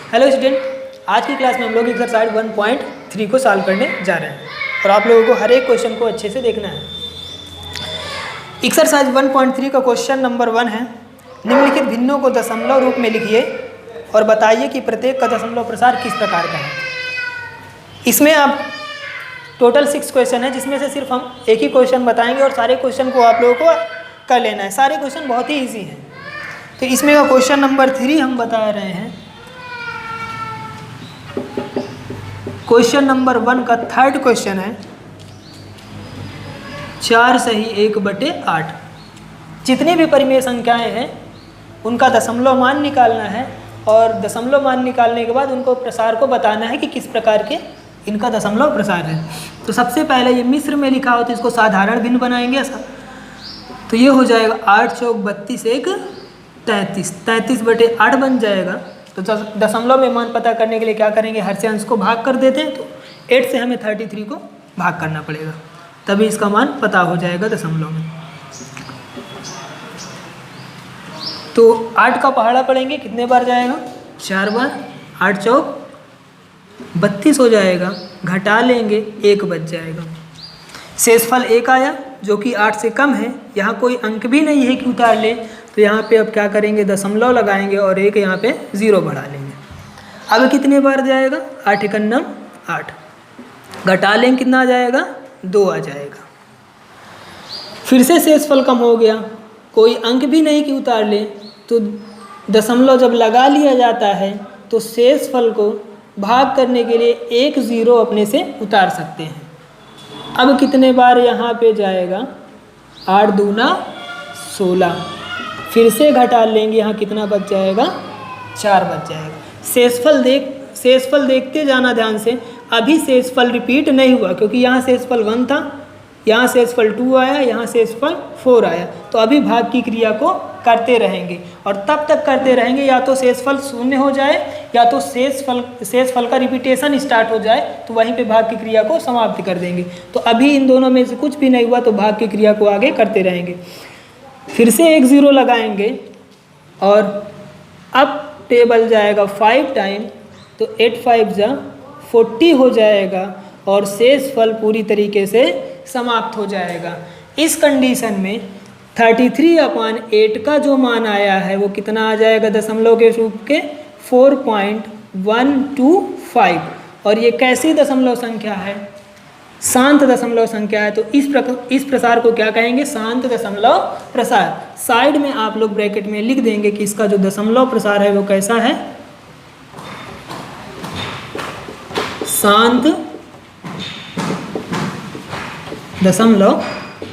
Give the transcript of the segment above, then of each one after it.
Hello student, आज की class में हम लोग एक्सरसाइज 1.3 को सॉल्व करने जा रहे हैं और आप लोगों को हर एक क्वेश्चन को अच्छे से देखना है। एक्सरसाइज 1.3 का क्वेश्चन नंबर 1 है, निम्नलिखित भिन्नों को दशमलव रूप में लिखिए और बताइए कि प्रत्येक का दशमलव प्रसार किस प्रकार का है। इसमें आप टोटल 6 क्वेश्चन है, जिसमें से सिर्फ हम एक ही क्वेश्चन बताएंगे और सारे क्वेश्चन को आप लोगों को कर लेना है। सारे क्वेश्चन बहुत ही ईजी हैं। तो इसमें का क्वेश्चन नंबर 3 हम बता रहे हैं। क्वेश्चन नंबर 1 का थर्ड क्वेश्चन है 4 सही 1/8। जितनी भी परिमेय संख्याएं हैं उनका दशमलव मान निकालना है और दशमलव मान निकालने के बाद उनको प्रसार को बताना है कि किस प्रकार के इनका दशमलव प्रसार है। तो सबसे पहले ये मिश्र में लिखा हो तो इसको साधारण भिन्न बनाएंगे ऐसा। तो ये हो जाएगा 8 चौक 32 1 33, 33/8 बन जाएगा। तो दशमलव में मान पता करने के लिए क्या करेंगे, हर से अंश को भाग कर देते हैं। तो 8 से हमें 33 को भाग करना पड़ेगा, तभी इसका मान पता हो जाएगा दशमलव में। तो 8 का पहाड़ा पढ़ेंगे, कितने बार जाएगा, 4 बार। 8 चौक 32 हो जाएगा, घटा लेंगे 1 बच जाएगा। शेषफल 1 आया जो कि 8 से कम है। यहाँ कोई अंक भी नहीं है कि उतार ले, तो यहाँ पे अब क्या करेंगे, दशमलव लगाएंगे और 1 यहाँ पे 0 बढ़ा लेंगे। अब कितने बार जाएगा, 8 × 8, घटा लेंगे कितना आ जाएगा, 2 आ जाएगा। फिर से शेषफल कम हो गया, कोई अंक भी नहीं कि उतार ले, तो दशमलव जब लगा लिया जाता है तो शेषफल को भाग करने के लिए 1 0 अपने से उतार सकते हैं। अब कितने बार यहाँ पे जाएगा, 8 दूना 16, फिर से घटा लेंगे, यहाँ कितना बच जाएगा, 4 बच जाएगा। शेषफल देखते जाना ध्यान से। अभी शेषफल रिपीट नहीं हुआ क्योंकि यहाँ शेषफल 1 था, यहाँ शेषफल 2 आया, यहाँ शेषफल 4 आया। तो अभी भाग की क्रिया को करते रहेंगे और तब तक करते रहेंगे या तो शेषफल 0 हो जाए या तो शेषफल का रिपीटेशन स्टार्ट हो जाए, तो वहीं पे भाग की क्रिया को समाप्त कर देंगे। तो अभी इन दोनों में से कुछ भी नहीं हुआ तो भाग की क्रिया को आगे करते रहेंगे। फिर से 1 0 लगाएंगे और अब टेबल जाएगा 5 टाइम, तो 8 5 जा 40 हो जाएगा और शेषफल पूरी तरीके से समाप्त हो जाएगा। इस कंडीशन में 33/8 का जो मान आया है वो कितना आ जाएगा, दशमलव के रूप के 4.125। और ये कैसी दशमलव संख्या है, शांत दशमलव संख्या है। तो इस प्रसार को क्या कहेंगे, शांत दशमलव प्रसार। साइड में आप लोग ब्रैकेट में लिख देंगे कि इसका जो दशमलव प्रसार है वो कैसा है, शांत दशमलव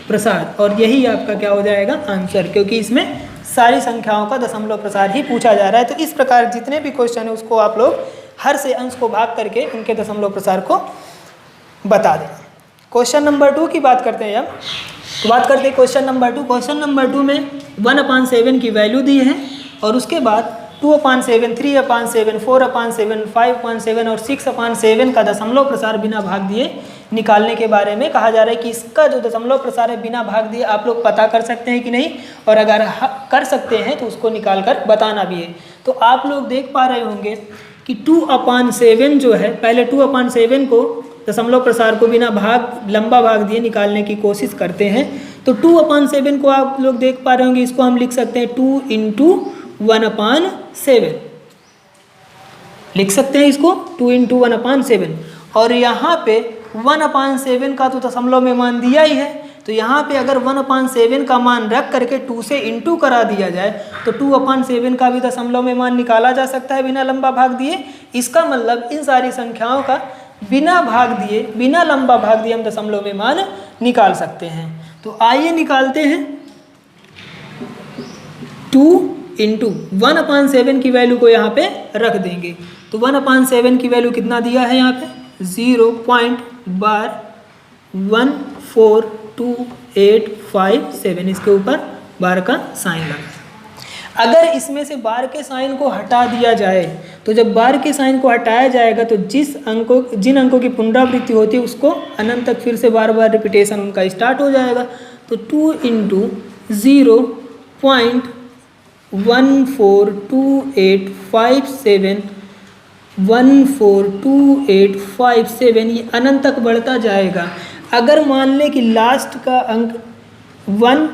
प्रसार। और यही आपका क्या हो जाएगा, आंसर, क्योंकि इसमें सारी संख्याओं का दशमलव प्रसार ही पूछा जा रहा है। तो इस प्रकार जितने भी क्वेश्चन है उसको आप लोग हर से अंश को भाग करके उनके दशमलव प्रसार को बता दें। क्वेश्चन नंबर 2 की बात करते हैं। अब तो बात करते हैं क्वेश्चन नंबर 2। क्वेश्चन नंबर 2 में 1/7 की वैल्यू दी है और उसके बाद 2/7, 3/7, 4/7, 5/7 और 6/7 का दशमलव प्रसार बिना भाग दिए निकालने के बारे में कहा जा रहा है कि इसका जो दशमलव प्रसार है बिना भाग दिए आप लोग पता कर सकते हैं कि नहीं, और अगर कर सकते हैं तो उसको निकाल कर बताना भी है। तो आप लोग देख पा रहे होंगे कि 2/7 जो है, पहले 2/7 को दशमलव प्रसार को बिना लंबा भाग दिए निकालने की कोशिश करते हैं। तो 2/7 को आप लोग देख पा रहे होंगे, इसको हम लिख सकते हैं 2 × 1/7 लिख सकते हैं इसको, 2 × 1/7। और यहाँ पे 1/7 का तो दशमलव में मान दिया ही है, तो यहाँ पे अगर 1/7 का मान रख करके 2 से इंटू करा दिया जाए तो 2/7 का भी दशमलव में मान निकाला जा सकता है बिना लंबा भाग दिए। इसका मतलब इन सारी संख्याओं का बिना भाग दिए, बिना लंबा भाग दिए हम दशमलव में मान निकाल सकते हैं। तो आइए निकालते हैं। 2 × 1/7 की वैल्यू को यहाँ पे रख देंगे। तो 1/7 की वैल्यू कितना दिया है यहाँ पे, 0.14287। इसके ऊपर बार का साइन लगा। अगर इसमें से बार के साइन को हटा दिया जाए तो जब बार के साइन को हटाया जाएगा तो जिन अंकों की पुनरावृत्ति होती है उसको अनंत तक फिर से बार बार रिपीटेशन उनका स्टार्ट हो जाएगा। तो 2 × 0.14287 1 4 2 8 5 7 ये अनंत तक बढ़ता जाएगा। अगर मान लें कि लास्ट का अंक 1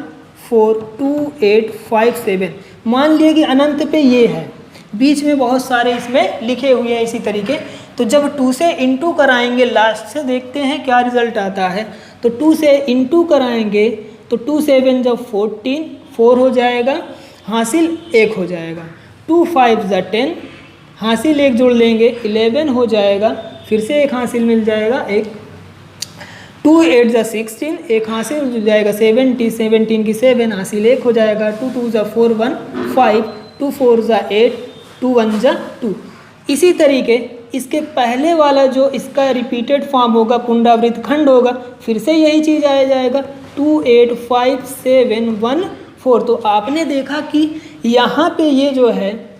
4 2 8 5 7 मान लिए कि अनंत पे ये है, बीच में बहुत सारे इसमें लिखे हुए हैं इसी तरीके, तो जब 2 से इंटू कराएंगे लास्ट से, देखते हैं क्या रिजल्ट आता है। तो 2 से इंटू कराएंगे तो 2 7 जब 14 4 हो जाएगा, हासिल 1 हो जाएगा। 2 5 ज़ा 10, हासिल 1 जोड़ लेंगे 11 हो जाएगा, फिर से 1 हासिल मिल जाएगा 1। 2 8 ज़ा 16, 1 हासिल मिल जाएगा 17, 17 की 7 हासिल 1 हो जाएगा। 2 2 ज़ा 4 1 5, 2 4 ज़ा 8, 2 1 ज़ा 2। इसी तरीके इसके पहले वाला जो इसका रिपीटेड फॉर्म होगा, पुनरावृत्त खंड होगा, फिर से यही चीज़ आ जाएगा 2 8 5 7 1 4। तो आपने देखा कि यहाँ पे ये जो है,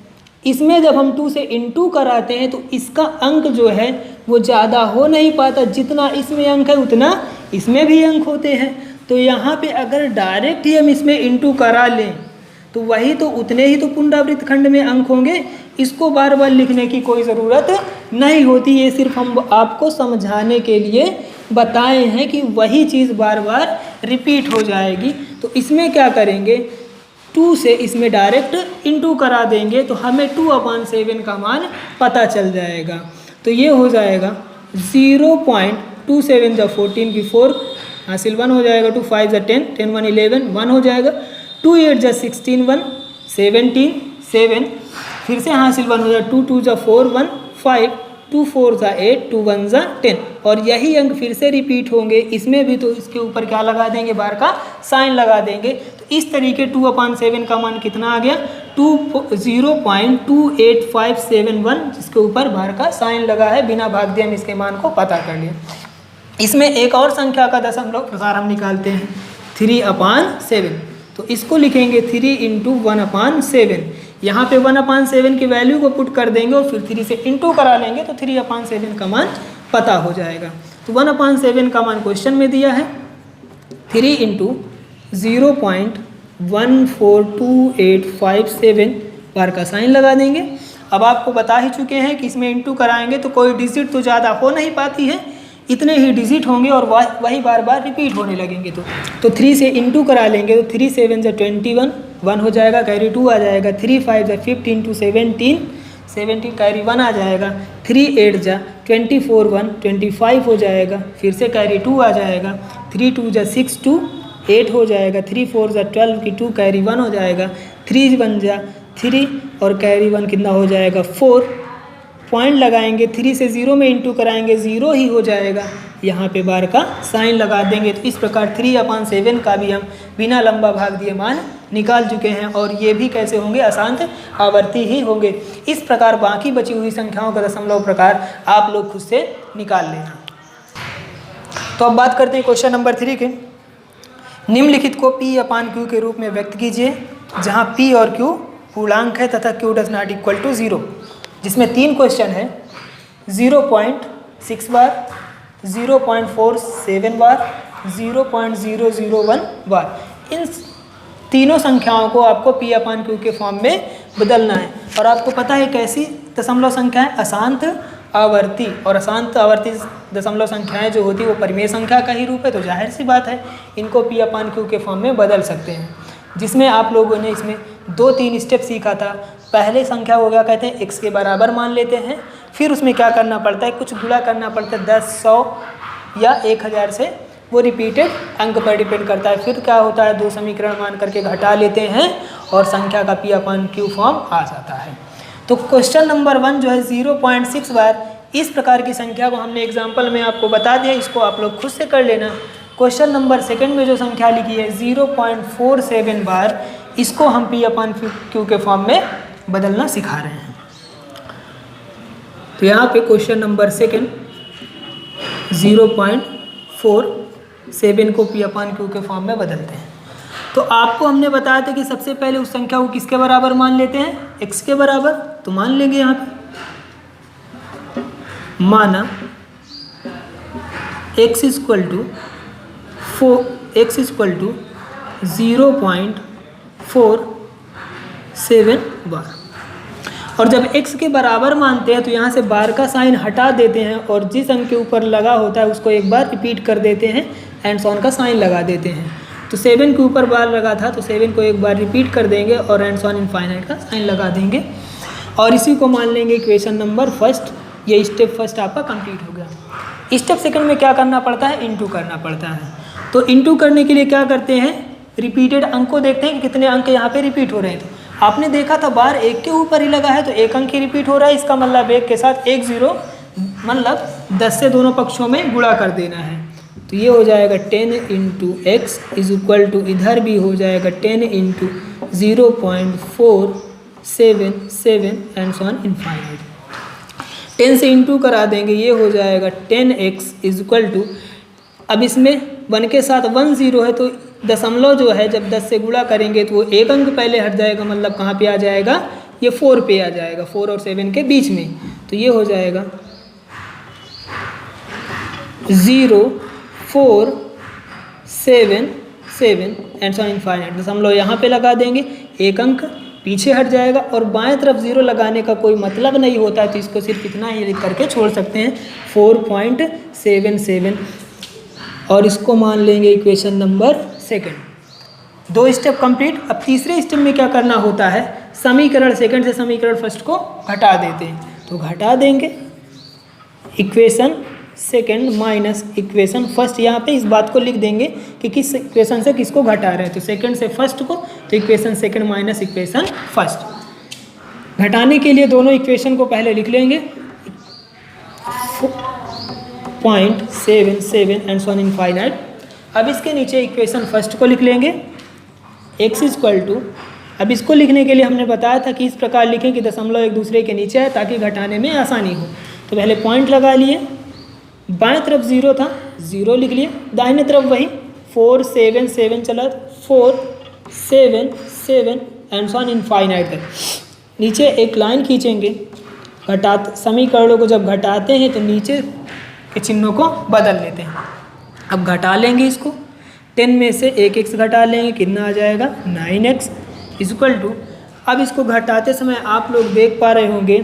इसमें जब हम 2 से इंटू कराते हैं तो इसका अंक जो है वो ज़्यादा हो नहीं पाता, जितना इसमें अंक है उतना इसमें भी अंक होते हैं। तो यहाँ पे अगर डायरेक्ट ही हम इसमें इंटू करा लें तो वही तो उतने ही तो पुनरावृत्त खंड में अंक होंगे, इसको बार बार लिखने की कोई ज़रूरत नहीं होती। ये सिर्फ हम आपको समझाने के लिए बताए हैं कि वही चीज़ बार बार रिपीट हो जाएगी। तो इसमें क्या करेंगे, 2 से इसमें डायरेक्ट इंटू करा देंगे तो हमें 2/7 का मान पता चल जाएगा। तो ये हो जाएगा 0.27 जब 14 की 4 हासिल 1 हो जाएगा। 2 5 ज़ा 10, 10 1 11 1 हो जाएगा। 2 8 ज़ा 16 1 17 7, फिर से हासिल 1 हो जाएगा। 2 2 ज़ा 4 1 5, 2 4 ज़ा 8, 2 1 ज़ा 10, और यही अंक फिर से रिपीट होंगे इसमें भी। तो इसके ऊपर क्या लगा देंगे, बार का साइन लगा देंगे। तो इस तरीके 2/7 का मान कितना आ गया, 0.2857 जिसके ऊपर बार का साइन लगा है। बिना भाग दिए हम इसके मान को पता कर लिए। इसमें एक और संख्या का दशमलव प्रसार हम निकालते हैं 3/7। तो इसको लिखेंगे 3 × 1/7। यहाँ पे 1/7 की वैल्यू को पुट कर देंगे और फिर 3 से इंटू करा लेंगे तो 3/7 का मान पता हो जाएगा। तो 1/7 का मान क्वेश्चन में दिया है। 3 × 0.142857 बार का साइन लगा देंगे। अब आपको बता ही चुके हैं कि इसमें इंटू कराएंगे तो कोई डिजिट तो ज़्यादा हो नहीं पाती है, इतने ही डिजिट होंगे और वही बार बार रिपीट होने लगेंगे। तो 3 से इंटू करा लेंगे तो 3 7 ज़ा 21 1 हो जाएगा, कैरी 2 आ जाएगा। 3 5 ज़ा 15 2 17 17 कैरी 1 आ जाएगा। 3 8 ज़ा 24 1 25 हो जाएगा, फिर से कैरी 2 आ जाएगा। 3 2 ज़ा 6 2 8 हो जाएगा। 3 4 ज़ा 12 की 2 कैरी 1 हो जाएगा। 3 1 ज़ा 3 और कैरी 1 कितना हो जाएगा 4। पॉइंट लगाएंगे, 3 से 0 में इंटू कराएंगे 0 ही हो जाएगा, यहाँ पे बार का साइन लगा देंगे। तो इस प्रकार 3/7 का भी हम बिना लंबा भाग दिए मान निकाल चुके हैं, और ये भी कैसे होंगे, अशांत आवर्ती ही होंगे। इस प्रकार बाकी बची हुई संख्याओं का दशमलव प्रकार आप लोग खुद से निकाल लेना। तो अब बात करते हैं क्वेश्चन नंबर 3 के। निम्नलिखित को P/Q के रूप में व्यक्त कीजिए, जहाँ P और Q पूर्णांक है तथा Q does not equal to 0, जिसमें 3 क्वेश्चन है। 0.6 बार, 0.47 बार, 0.001 बार। इन तीनों संख्याओं को आपको P/Q के फॉर्म में बदलना है। और आपको पता है कैसी दशमलव संख्या है, अशांत आवर्ती, और अशांत आवर्ती दशमलव संख्याएं जो होती है वो परिमेय संख्या का ही रूप है। तो जाहिर सी बात है इनको P/Q के फॉर्म में बदल सकते हैं, जिसमें आप लोगों ने इसमें 2-3 स्टेप सीखा था। पहले संख्या को क्या कहते हैं, x के बराबर मान लेते हैं, फिर उसमें क्या करना पड़ता है, कुछ गुणा करना पड़ता है 10 100 या 1000 से, वो रिपीटेड अंक पर डिपेंड करता है। फिर क्या होता है, 2 समीकरण मान करके घटा लेते हैं और संख्या का P/Q फॉर्म आ जाता है। तो क्वेश्चन नंबर 1 जो है 0.6 बार, इस प्रकार की संख्या को हमने एग्जाम्पल में आपको बता दिया, इसको आप लोग खुद से कर लेना। क्वेश्चन नंबर 2 में जो संख्या लिखी है 0.47 बार, इसको हम P/Q के फॉर्म में बदलना सिखा रहे हैं। तो यहाँ पे क्वेश्चन नंबर 2 0.47 को P/Q के फॉर्म में बदलते हैं। तो आपको हमने बताया था कि सबसे पहले उस संख्या को किसके बराबर मान लेते हैं, x के बराबर। तो मान लेंगे यहाँ पे, माना x इक्वल टू 0.47 बार। और जब x के बराबर मानते हैं तो यहाँ से बार का साइन हटा देते हैं और जिस अंक के ऊपर लगा होता है उसको एक बार रिपीट कर देते हैं एंड सॉन का साइन लगा देते हैं। तो 7 के ऊपर बार लगा था तो 7 को एक बार रिपीट कर देंगे और एंड सॉन इनफाइनाइट का साइन लगा देंगे और इसी को मान लेंगे इक्वेशन नंबर फर्स्ट। ये स्टेप फर्स्ट आपका कंप्लीट हो गया। स्टेप सेकंड में क्या करना पड़ता है, इनटू करना पड़ता है। तो इनटू करने के लिए क्या करते हैं, रिपीटेड अंक को देखते हैं कि कितने अंक यहाँ पे रिपीट हो रहे हैं। तो आपने देखा था बार एक के ऊपर ही लगा है तो एक अंक ही रिपीट हो रहा है, इसका मतलब एक के साथ एक जीरो, मतलब 10 से दोनों पक्षों में गुणा कर देना है। तो ये हो जाएगा 10 into x is equal to, इधर भी हो जाएगा 10 into 0.477 and so on infinite. 10 से इंटू करा देंगे, ये हो जाएगा 10x इज इक्वल टू, अब इसमें 1 के साथ 1 0 है तो दशमलव जो है जब 10 से गुणा करेंगे तो वो एक अंक पहले हट जाएगा, मतलब कहाँ पे आ जाएगा, ये 4 पे आ जाएगा, 4 और 7 के बीच में। तो ये हो जाएगा 0.477 एंड सो इनफाइनाइट। दशमलव यहाँ पे लगा देंगे, एक अंक पीछे हट जाएगा और बाएं तरफ 0 लगाने का कोई मतलब नहीं होता है तो इसको सिर्फ इतना ही लिख करके छोड़ सकते हैं 4.77 और इसको मान लेंगे equation number second. 2 step complete. अब तीसरे स्टेप में क्या करना होता है, समीकरण सेकंड से समीकरण फर्स्ट को घटा देते हैं। तो घटा देंगे equation second minus equation first, यहाँ पे इस बात को लिख देंगे कि किस इक्वेशन से किसको घटा रहे हैं। तो सेकंड से फर्स्ट को, तो equation second minus equation first. घटाने के लिए दोनों इक्वेशन को पहले लिख लेंगे 0.77 एंड सो ऑन इनफाइनाइट। अब इसके नीचे इक्वेशन फर्स्ट को लिख लेंगे x इज इक्वल टू, अब इसको लिखने के लिए हमने बताया था कि इस प्रकार लिखें कि दशमलव एक दूसरे के नीचे है ताकि घटाने में आसानी हो। तो पहले पॉइंट लगा लिए, बाएं तरफ 0 था, 0 लिख लिए, दाहिने तरफ वही 477 चला, 477 एंड सो ऑन इनफाइनाइट तक। नीचे एक लाइन खींचेंगे, समीकरणों को जब घटाते हैं तो नीचे के चिन्हों को बदल लेते हैं। अब घटा लेंगे इसको, 10 में से एक x घटा लेंगे, कितना आ जाएगा 9x इज इक्वल टू। अब इसको घटाते समय आप लोग देख पा रहे होंगे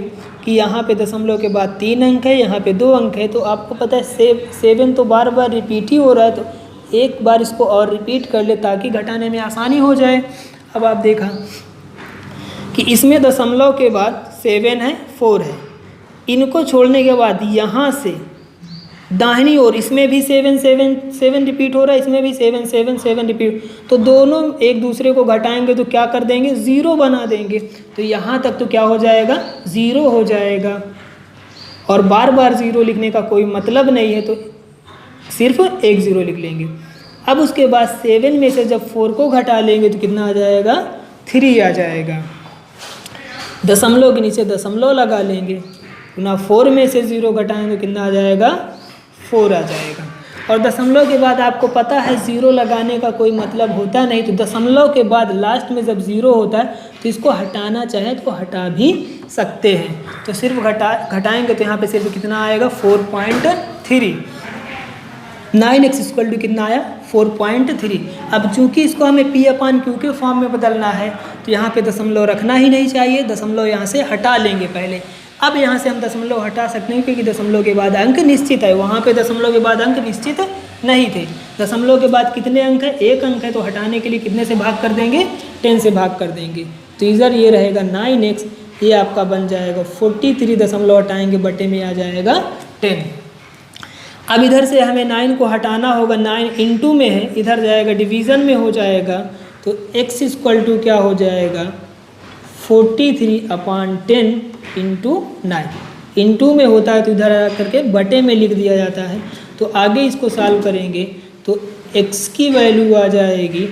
कि यहाँ पे दशमलव के बाद 3 अंक है, यहाँ पे 2 अंक है, तो आपको पता है 7 तो बार बार रिपीट ही हो रहा है, तो एक बार इसको और रिपीट कर ले ताकि घटाने में आसानी हो जाए। अब आप देखा कि इसमें दशमलव के बाद 7 है, 4 है, इनको छोड़ने के बाद यहाँ से दाहिनी ओर इसमें भी 7 रिपीट हो रहा है, इसमें भी 7 रिपीट, तो दोनों एक दूसरे को घटाएंगे तो क्या कर देंगे, 0 बना देंगे। तो यहाँ तक तो क्या हो जाएगा, 0 हो जाएगा और बार बार 0 लिखने का कोई मतलब नहीं है तो सिर्फ एक 0 लिख लेंगे। अब उसके बाद 7 में से जब 4 को घटा लेंगे तो कितना आ जाएगा, 3 आ जाएगा। दशमलव के नीचे दशमलव लगा लेंगे, ना 4 में से 0 घटाएंगे तो कितना आ जाएगा, 4 आ जाएगा। और दशमलव के बाद आपको पता है 0 लगाने का कोई मतलब होता नहीं, तो दशमलव के बाद लास्ट में जब 0 होता है तो इसको हटाना चाहे तो हटा भी सकते हैं। तो सिर्फ घटाएंगे तो यहाँ पे सिर्फ कितना आएगा, 4.3। 9x इक्वल टू कितना आया, 4.3। अब चूंकि इसको हमें p/q के फॉर्म में बदलना है तो यहाँ पे दशमलव रखना ही नहीं चाहिए, दशमलव यहाँ से हटा लेंगे पहले। अब यहाँ से हम दशमलव हटा सकते हैं क्योंकि दशमलव के बाद अंक निश्चित है, वहाँ पे दशमलव के बाद अंक निश्चित नहीं थे। दशमलव के बाद कितने अंक है, एक अंक है, तो हटाने के लिए कितने से भाग कर देंगे, 10 से भाग कर देंगे। तो इधर ये रहेगा 9x, ये आपका बन जाएगा 43, दशमलव हटाएंगे बटे में आ जाएगा 10। अब इधर से हमें 9 को हटाना होगा, 9 इंटू में है, इधर जाएगा डिवीज़न में हो जाएगा, तो x इक्वल टू क्या हो जाएगा, 43/10 इंटू 9। इंटू में होता है तो इधर आ करके बटे में लिख दिया जाता है। तो आगे इसको सॉल्व करेंगे तो x की वैल्यू आ जाएगी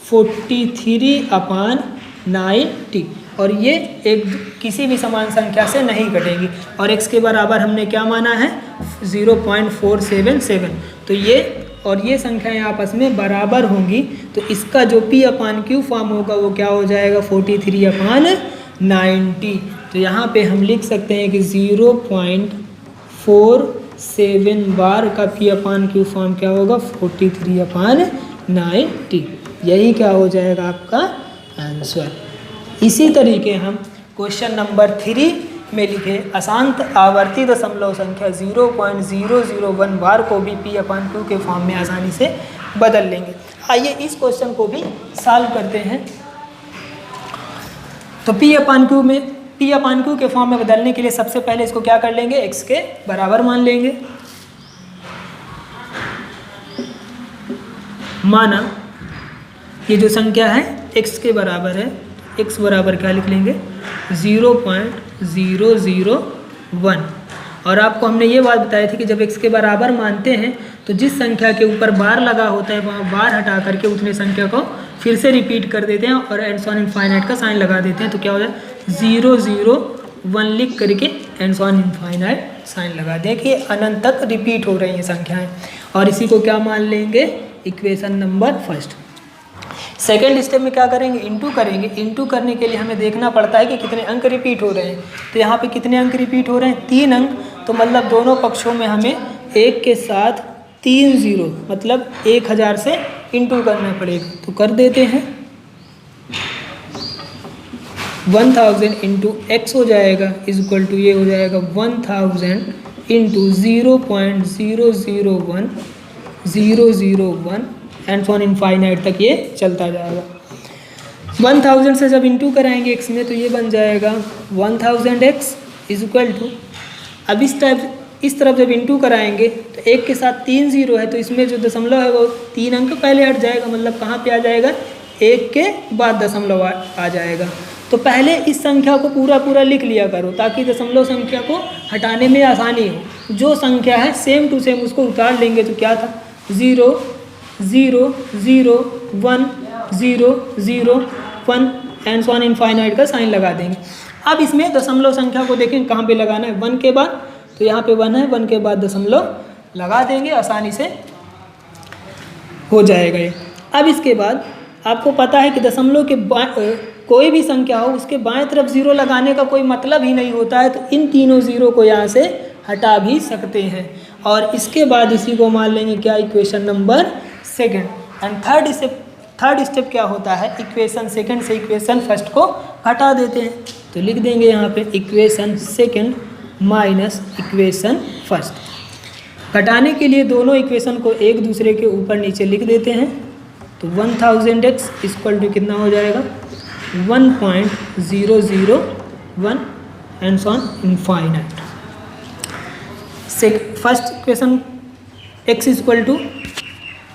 43/90 और ये एक किसी भी समान संख्या से नहीं घटेगी। और x के बराबर हमने क्या माना है, 0.477। तो ये और ये संख्याएं आपस में बराबर होंगी, तो इसका जो p/q फॉर्म होगा वो क्या हो जाएगा, 43/90। तो यहाँ पे हम लिख सकते हैं कि 0.47 बार का p/q फॉर्म क्या होगा, 43/90। यही क्या हो जाएगा आपका आंसर। इसी तरीके हम क्वेश्चन नंबर 3 में लिखे अशांत आवर्ती दशमलव संख्या 0.001 बार को भी P/Q के फॉर्म में आसानी से बदल लेंगे। आइए इस क्वेश्चन को भी सॉल्व करते हैं। तो P/Q के फॉर्म में बदलने के लिए सबसे पहले इसको क्या कर लेंगे, x के बराबर मान लेंगे। माना ये जो संख्या है x के बराबर है, x बराबर क्या लिख लेंगे 0.001। और आपको हमने ये बात बताई थी कि जब x के बराबर मानते हैं तो जिस संख्या के ऊपर बार लगा होता है वहाँ बार हटा करके उतने संख्या को फिर से रिपीट कर देते हैं और एंड्स ऑन इनफाइनाइट का साइन लगा देते हैं। तो क्या हो जाए 001 लिख करके एंड्स ऑन इनफाइनाइट साइन लगा दें कि अनंत तक रिपीट हो रही हैं संख्याएं। और इसी को क्या मान लेंगे, equation number first. Second step में क्या करेंगे, इंटू करेंगे। इंटू करने के लिए हमें देखना पड़ता है कि कितने अंक रिपीट हो रहे हैं। तो यहाँ पे कितने अंक रिपीट हो रहे हैं, 3 अंक। तो मतलब दोनों पक्षों में हमें 1 के साथ 3 0 मतलब 1000 से इंटू करना पड़ेगा। तो कर देते हैं 1000 इंटू एक्स हो जाएगा इज इक्वल टू ये हो जाएगा 1000 इंटू 0.001 एंड ऑन इनफाइनाइट तक ये चलता जाएगा। 1000 से जब इंटू कराएंगे x में तो ये बन जाएगा 1000x इज इक्वल टू, अब इस तरफ जब इंटू कराएंगे तो 1 के साथ 3 0 है तो इसमें जो दशमलव है वो 3 अंक पहले हट जाएगा, मतलब कहाँ पे आ जाएगा, 1 के बाद दशमलव आ जाएगा। तो पहले इस संख्या को पूरा लिख लिया करो ताकि दशमलव संख्या को हटाने में आसानी हो। जो संख्या है सेम टू सेम उसको उतार लेंगे। तो क्या था 0 0 0 1 0 0 1 एंड ऑन इनफाइनाइट का साइन लगा देंगे। अब इसमें दशमलव संख्या को देखें कहाँ पे लगाना है, 1 के बाद। तो यहाँ पे 1 है, 1 के बाद दशमलव लगा देंगे, आसानी से हो जाएगा ये। अब इसके बाद आपको पता है कि दशमलव के कोई भी संख्या हो उसके बाएं तरफ 0 लगाने का कोई मतलब ही नहीं होता है। तो इन तीनों 0 को यहाँ से हटा भी सकते हैं। और इसके बाद इसी को मान लेंगे क्या, equation number second. And third step क्या होता है, इक्वेशन सेकेंड से इक्वेशन फर्स्ट को घटा देते हैं। तो लिख देंगे यहाँ पे equation second minus equation first. घटाने के लिए दोनों इक्वेशन को एक दूसरे के ऊपर नीचे लिख देते हैं। तो 1000x इक्वल टू कितना हो जाएगा 1.001 and on infinite. First equation x equal to,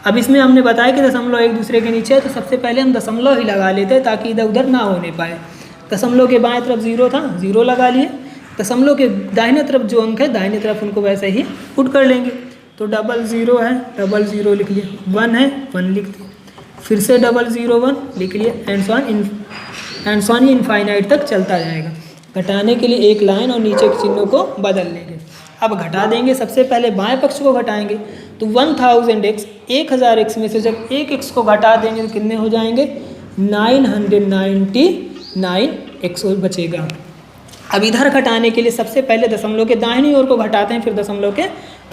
अब इसमें हमने बताया कि दशमलव एक दूसरे के नीचे है तो सबसे पहले हम दशमलव ही लगा लेते हैं ताकि इधर उधर ना होने पाए। दशमलव के बाएं तरफ 0 था, 0 लगा लिए। दशमलव के दाहिने तरफ जो अंक है दाहिने तरफ उनको वैसे ही पुट कर लेंगे। तो 00 है, 00 लिख लिए, 1 है 1 लिख दिए, फिर से 001 लिख लिए एंड ऑन इनफाइनाइट तक चलता जाएगा। घटाने के लिए एक लाइन और नीचे के चिन्हों को बदल लेंगे। अब घटा देंगे, सबसे पहले बाएं पक्ष को घटाएंगे। तो 1000x 1000x में से जब एक x को घटा देंगे तो कितने हो जाएंगे 999x बचेगा। अब इधर घटाने के लिए सबसे पहले दशमलव के दाहिनी ओर को घटाते हैं, फिर दशमलव के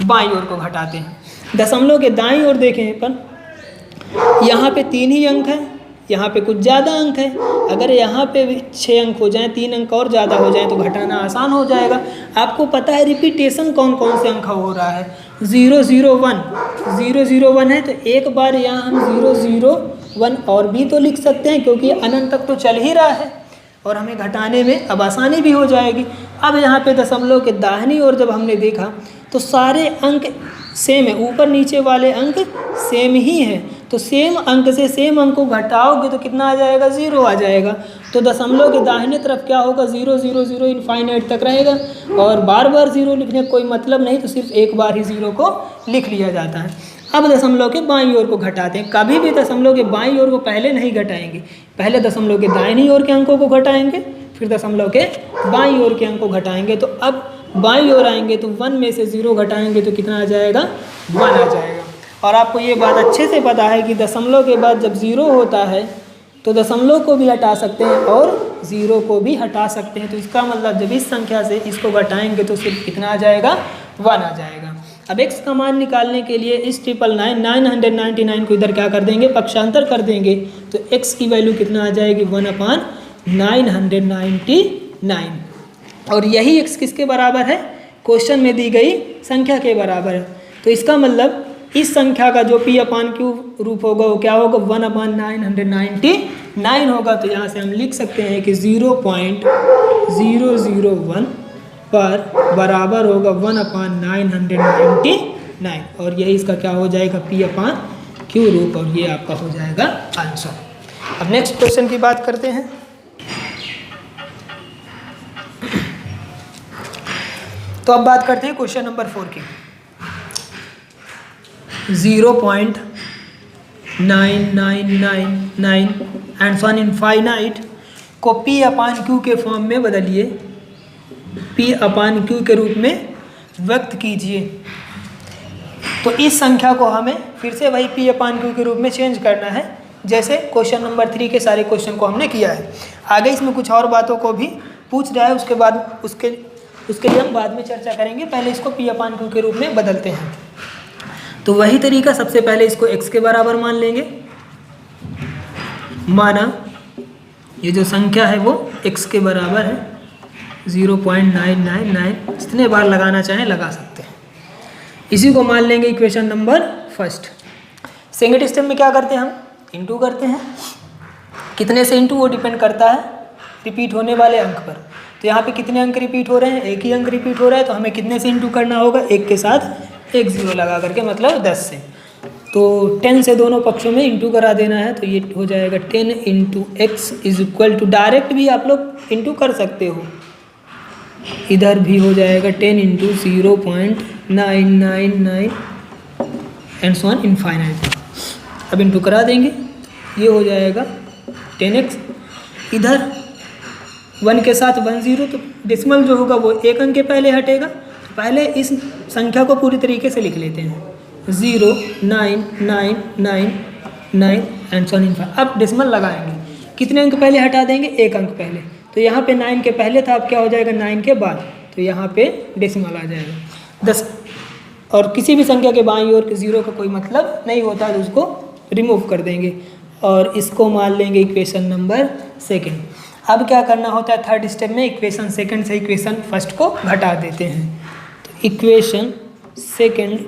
बाईं ओर को घटाते हैं। दशमलव के दाईं ओर देखें अपन, यहाँ पे 3 ही अंक है, यहाँ पे कुछ ज़्यादा अंक है। अगर यहाँ पे 6 अंक हो जाएं, 3 अंक और ज़्यादा हो जाएं तो घटाना आसान हो जाएगा। आपको पता है रिपीटेशन कौन कौन से अंक हो रहा है, 001 है तो एक बार यहाँ हम 001 और भी तो लिख सकते हैं क्योंकि अनंत तक तो चल ही रहा है और हमें घटाने में अब आसानी भी हो जाएगी। अब यहाँ पे दशमलव के दाहिनी ओर जब हमने देखा तो सारे अंक सेम है, ऊपर नीचे वाले अंक सेम ही हैं। तो सेम अंक से सेम अंक को घटाओगे तो कितना आ जाएगा 0 आ जाएगा। तो दशमलव के दाहिने तरफ क्या होगा 0 0 0 इनफाइनाइट तक रहेगा और बार बार 0 लिखने का कोई मतलब नहीं, तो सिर्फ एक बार ही 0 को लिख लिया जाता है। अब दशमलव के बाईं ओर को घटाते हैं। कभी भी दशमलव के बाईं ओर को पहले नहीं घटाएंगे, पहले दशमलव के दाहिनी ओर के अंकों को घटाएंगे फिर दशमलव के बाईं ओर के अंक को घटाएंगे। तो अब बाईं ओर आएंगे तो 1 में से 0 घटाएंगे तो कितना आ जाएगा 1 आ जाएगा। और आपको ये बात अच्छे से पता है कि दशमलव के बाद जब 0 होता है तो दशमलव को भी हटा सकते हैं और 0 को भी हटा सकते हैं। तो इसका मतलब जब इस संख्या से इसको घटाएंगे तो सिर्फ कितना आ जाएगा 1 आ जाएगा। अब x का मान निकालने के लिए इस 999 को इधर क्या कर देंगे, पक्षांतर कर देंगे। तो x की वैल्यू कितना आ जाएगी 1/999 9 और यही x किसके बराबर है, क्वेश्चन में दी गई संख्या के बराबर है। तो इसका मतलब इस संख्या का जो p अपान क्यू रूप होगा वो क्या होगा, 1/999 होगा। तो यहाँ से हम लिख सकते हैं कि 0.001 पर बराबर होगा 1/999 और यही इसका क्या हो जाएगा, p अपान क्यू रूप, और ये आपका हो जाएगा आंसर। अब नेक्स्ट क्वेश्चन की बात करते हैं। तो अब बात करते हैं क्वेश्चन नंबर 4 की। 0.9999 एंड सन इनफाइनाइट को p अपान क्यू के फॉर्म में बदलिए, p अपान क्यू के रूप में व्यक्त कीजिए। तो इस संख्या को हमें फिर से वही p अपान क्यू के रूप में चेंज करना है, जैसे क्वेश्चन नंबर 3 के सारे क्वेश्चन को हमने किया है। आगे इसमें कुछ और बातों को भी पूछ रहा है, उसके बाद उसके लिए हम बाद में चर्चा करेंगे। पहले इसको p अपान क्यू के रूप में बदलते हैं। तो वही तरीका, सबसे पहले इसको x के बराबर मान लेंगे। माना ये जो संख्या है वो x के बराबर है 0.999, जितने बार लगाना चाहें लगा सकते हैं। इसी को मान लेंगे इक्वेशन नंबर 1। सेकंड स्टेप में क्या करते हैं, हम इंटू करते हैं। कितने से इंटू, वो डिपेंड करता है रिपीट होने वाले अंक पर। तो यहाँ पे कितने अंक रिपीट हो रहे हैं, एक ही अंक रिपीट हो रहा है, तो हमें कितने से इंटू करना होगा, एक के साथ एक जीरो लगा करके, मतलब 10 से। तो 10 से दोनों पक्षों में इंटू करा देना है, तो ये हो जाएगा 10 into x is equal to, direct भी आप लोग इंटू कर सकते हो, इधर भी हो जाएगा 10 into 0.999 and so on infinite. अब इंटू करा देंगे, ये हो जाएगा 10x, इधर 1 के साथ 1 0, तो डेसिमल जो होगा वो एक अंक के पहले हटेगा। तो पहले इस संख्या को पूरी तरीके से लिख लेते हैं, 0.999 एंड सो ऑन इनफाइनाइट। अब डेसिमल लगाएंगे, कितने अंक पहले हटा देंगे, एक अंक पहले। तो यहाँ पे 9 के पहले था, अब क्या हो जाएगा 9 के बाद, तो यहाँ पे डेसिमल आ जाएगा 10। और किसी भी संख्या के बाईं ओर के 0 का कोई मतलब नहीं होता, तो उसको रिमूव कर देंगे और इसको मान लेंगे इक्वेशन नंबर 2। अब क्या करना होता है, थर्ड स्टेप में इक्वेशन 2 से इक्वेशन 1 को घटा देते हैं। तो इक्वेशन 2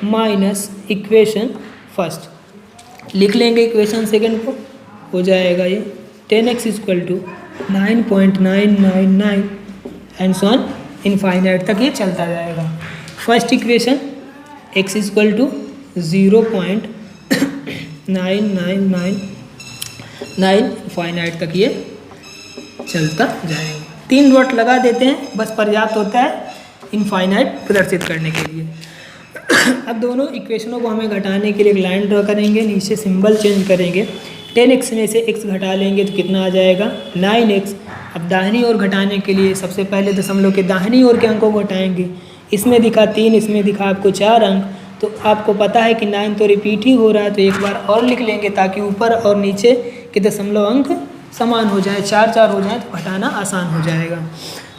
माइनस इक्वेशन 1 लिख लेंगे। इक्वेशन 2 को हो जाएगा ये 10x equal to 9.999 and so on infinite तक ये चलता जाएगा। First equation x equal to 0.9999 infinite तक ये चलता जाएगा। 3 डॉट लगा देते हैं, बस पर्याप्त होता है इनफाइनाइट प्रदर्शित करने के लिए। अब दोनों इक्वेशनों को हमें घटाने के लिए एक लाइन ड्रॉ करेंगे, नीचे सिंबल चेंज करेंगे। 10x में से x घटा लेंगे तो कितना आ जाएगा, 9x। अब दाहिनी ओर घटाने के लिए सबसे पहले दशमलव के दाहिनी ओर के अंकों को घटाएंगे। इसमें दिखा 3, इसमें दिखा आपको 4 अंक, तो आपको पता है कि 9 तो रिपीट ही हो रहा है, तो एक बार और लिख लेंगे ताकि ऊपर और नीचे के दशमलव अंक समान हो जाए, 4 4 हो जाए तो घटाना आसान हो जाएगा।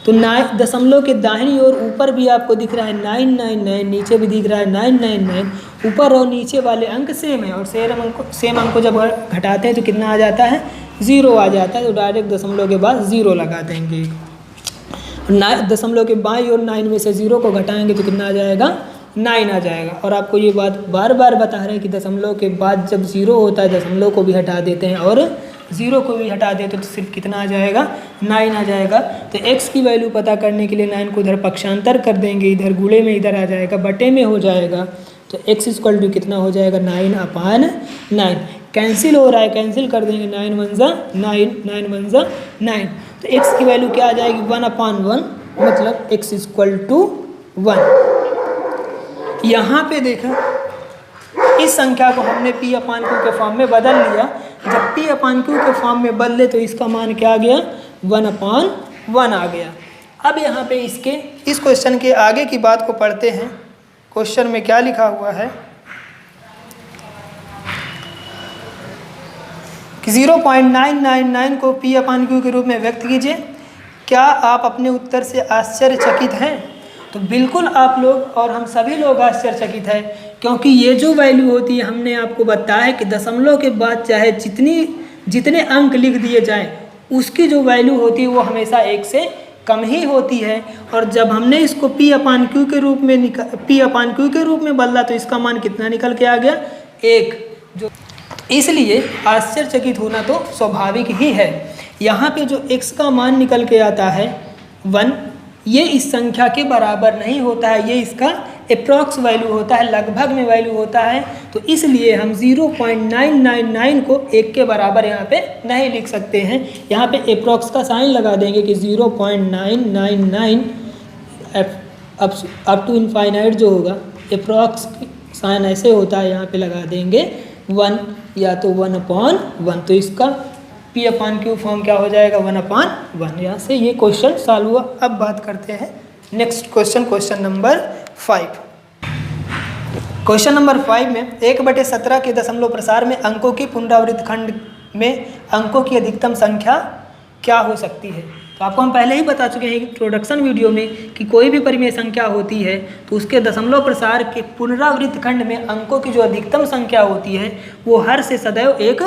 तो दशमलव के दाहिनी ओर ऊपर भी आपको दिख रहा है 999, नीचे भी दिख रहा है 999, ऊपर और नीचे वाले अंक सेम है, और सेम अंक को जब घटाते हैं तो कितना आ जाता है, 0 आ जाता है। तो डायरेक्ट दशमलव के बाद 0 लगा देंगे। दशमलव के बाईं ओर 9 में से 0 को घटाएंगे तो कितना आ जाएगा, 9 आ जाएगा। और आपको ये बात बार बार बता रहे हैं कि दशमलव के बाद जब 0 होता है दशमलव को भी हटा देते हैं और 0 को भी हटा देते तो सिर्फ कितना आ जाएगा, 9 आ जाएगा। तो x की वैल्यू पता करने के लिए 9 को इधर पक्षांतर कर देंगे, इधर गुणे में इधर आ जाएगा, बटे में हो जाएगा। तो x इक्वल टू कितना हो जाएगा, 9/9। कैंसिल हो रहा है, कैंसिल कर देंगे, 9 1 जा 9, 9 1 जा 9। तो x की वैल्यू क्या आ जाएगी, 1/1, मतलब x इक्वल टू 1। यहाँ पे देखा, इस संख्या को हमने p अपान क्यू के फॉर्म में बदल लिया। जब p अपान क्यू के फॉर्म में बदले तो इसका मान क्या आ गया, 1/1 आ गया। अब यहाँ पे इस क्वेश्चन के आगे की बात को पढ़ते हैं। क्वेश्चन में क्या लिखा हुआ है कि 0.999 को p अपान क्यू के रूप में व्यक्त कीजिए। क्या आप अपने उत्तर से आश्चर्यचकित हैं? तो बिल्कुल आप लोग और हम सभी लोग आश्चर्यचकित हैं, क्योंकि ये जो वैल्यू होती है, हमने आपको बताया कि दशमलव के बाद चाहे जितने अंक लिख दिए जाएं उसकी जो वैल्यू होती है वो हमेशा 1 से कम ही होती है। और जब हमने इसको P/Q के रूप में P/Q के रूप में बदला तो इसका मान कितना निकल के आ गया, 1। जो इसलिए आश्चर्यचकित होना तो स्वाभाविक ही है। यहाँ पे जो x का मान निकल के आता है 1, ये इस संख्या के बराबर नहीं होता है, ये इसका अप्रॉक्स वैल्यू होता है, लगभग में वैल्यू होता है। तो इसलिए हम 0.999 को 1 के बराबर यहाँ पे नहीं लिख सकते हैं। यहाँ पे अप्रॉक्स का साइन लगा देंगे कि 0.999 अप टू इनफाइनाइट जो होगा, अप्रॉक्स साइन ऐसे होता है, यहाँ पे लगा देंगे 1 या तो 1/1। तो इसका P/Q फॉर्म क्या हो जाएगा, 1/1। यहाँ से ये क्वेश्चन सॉल्व हुआ। अब बात करते हैं next question, question number 5। Question number 5 में 1/17 के दशमलव प्रसार में अंकों की पुनरावृत्त खंड में अंकों की अधिकतम संख्या क्या हो सकती है। तो आपको हम पहले ही बता चुके हैं इंट्रोडक्शन वीडियो में कि कोई भी परिमेय संख्या होती है तो उसके दशमलव प्रसार के पुनरावृत्त खंड में अंकों की जो अधिकतम संख्या होती है वो हर से सदैव 1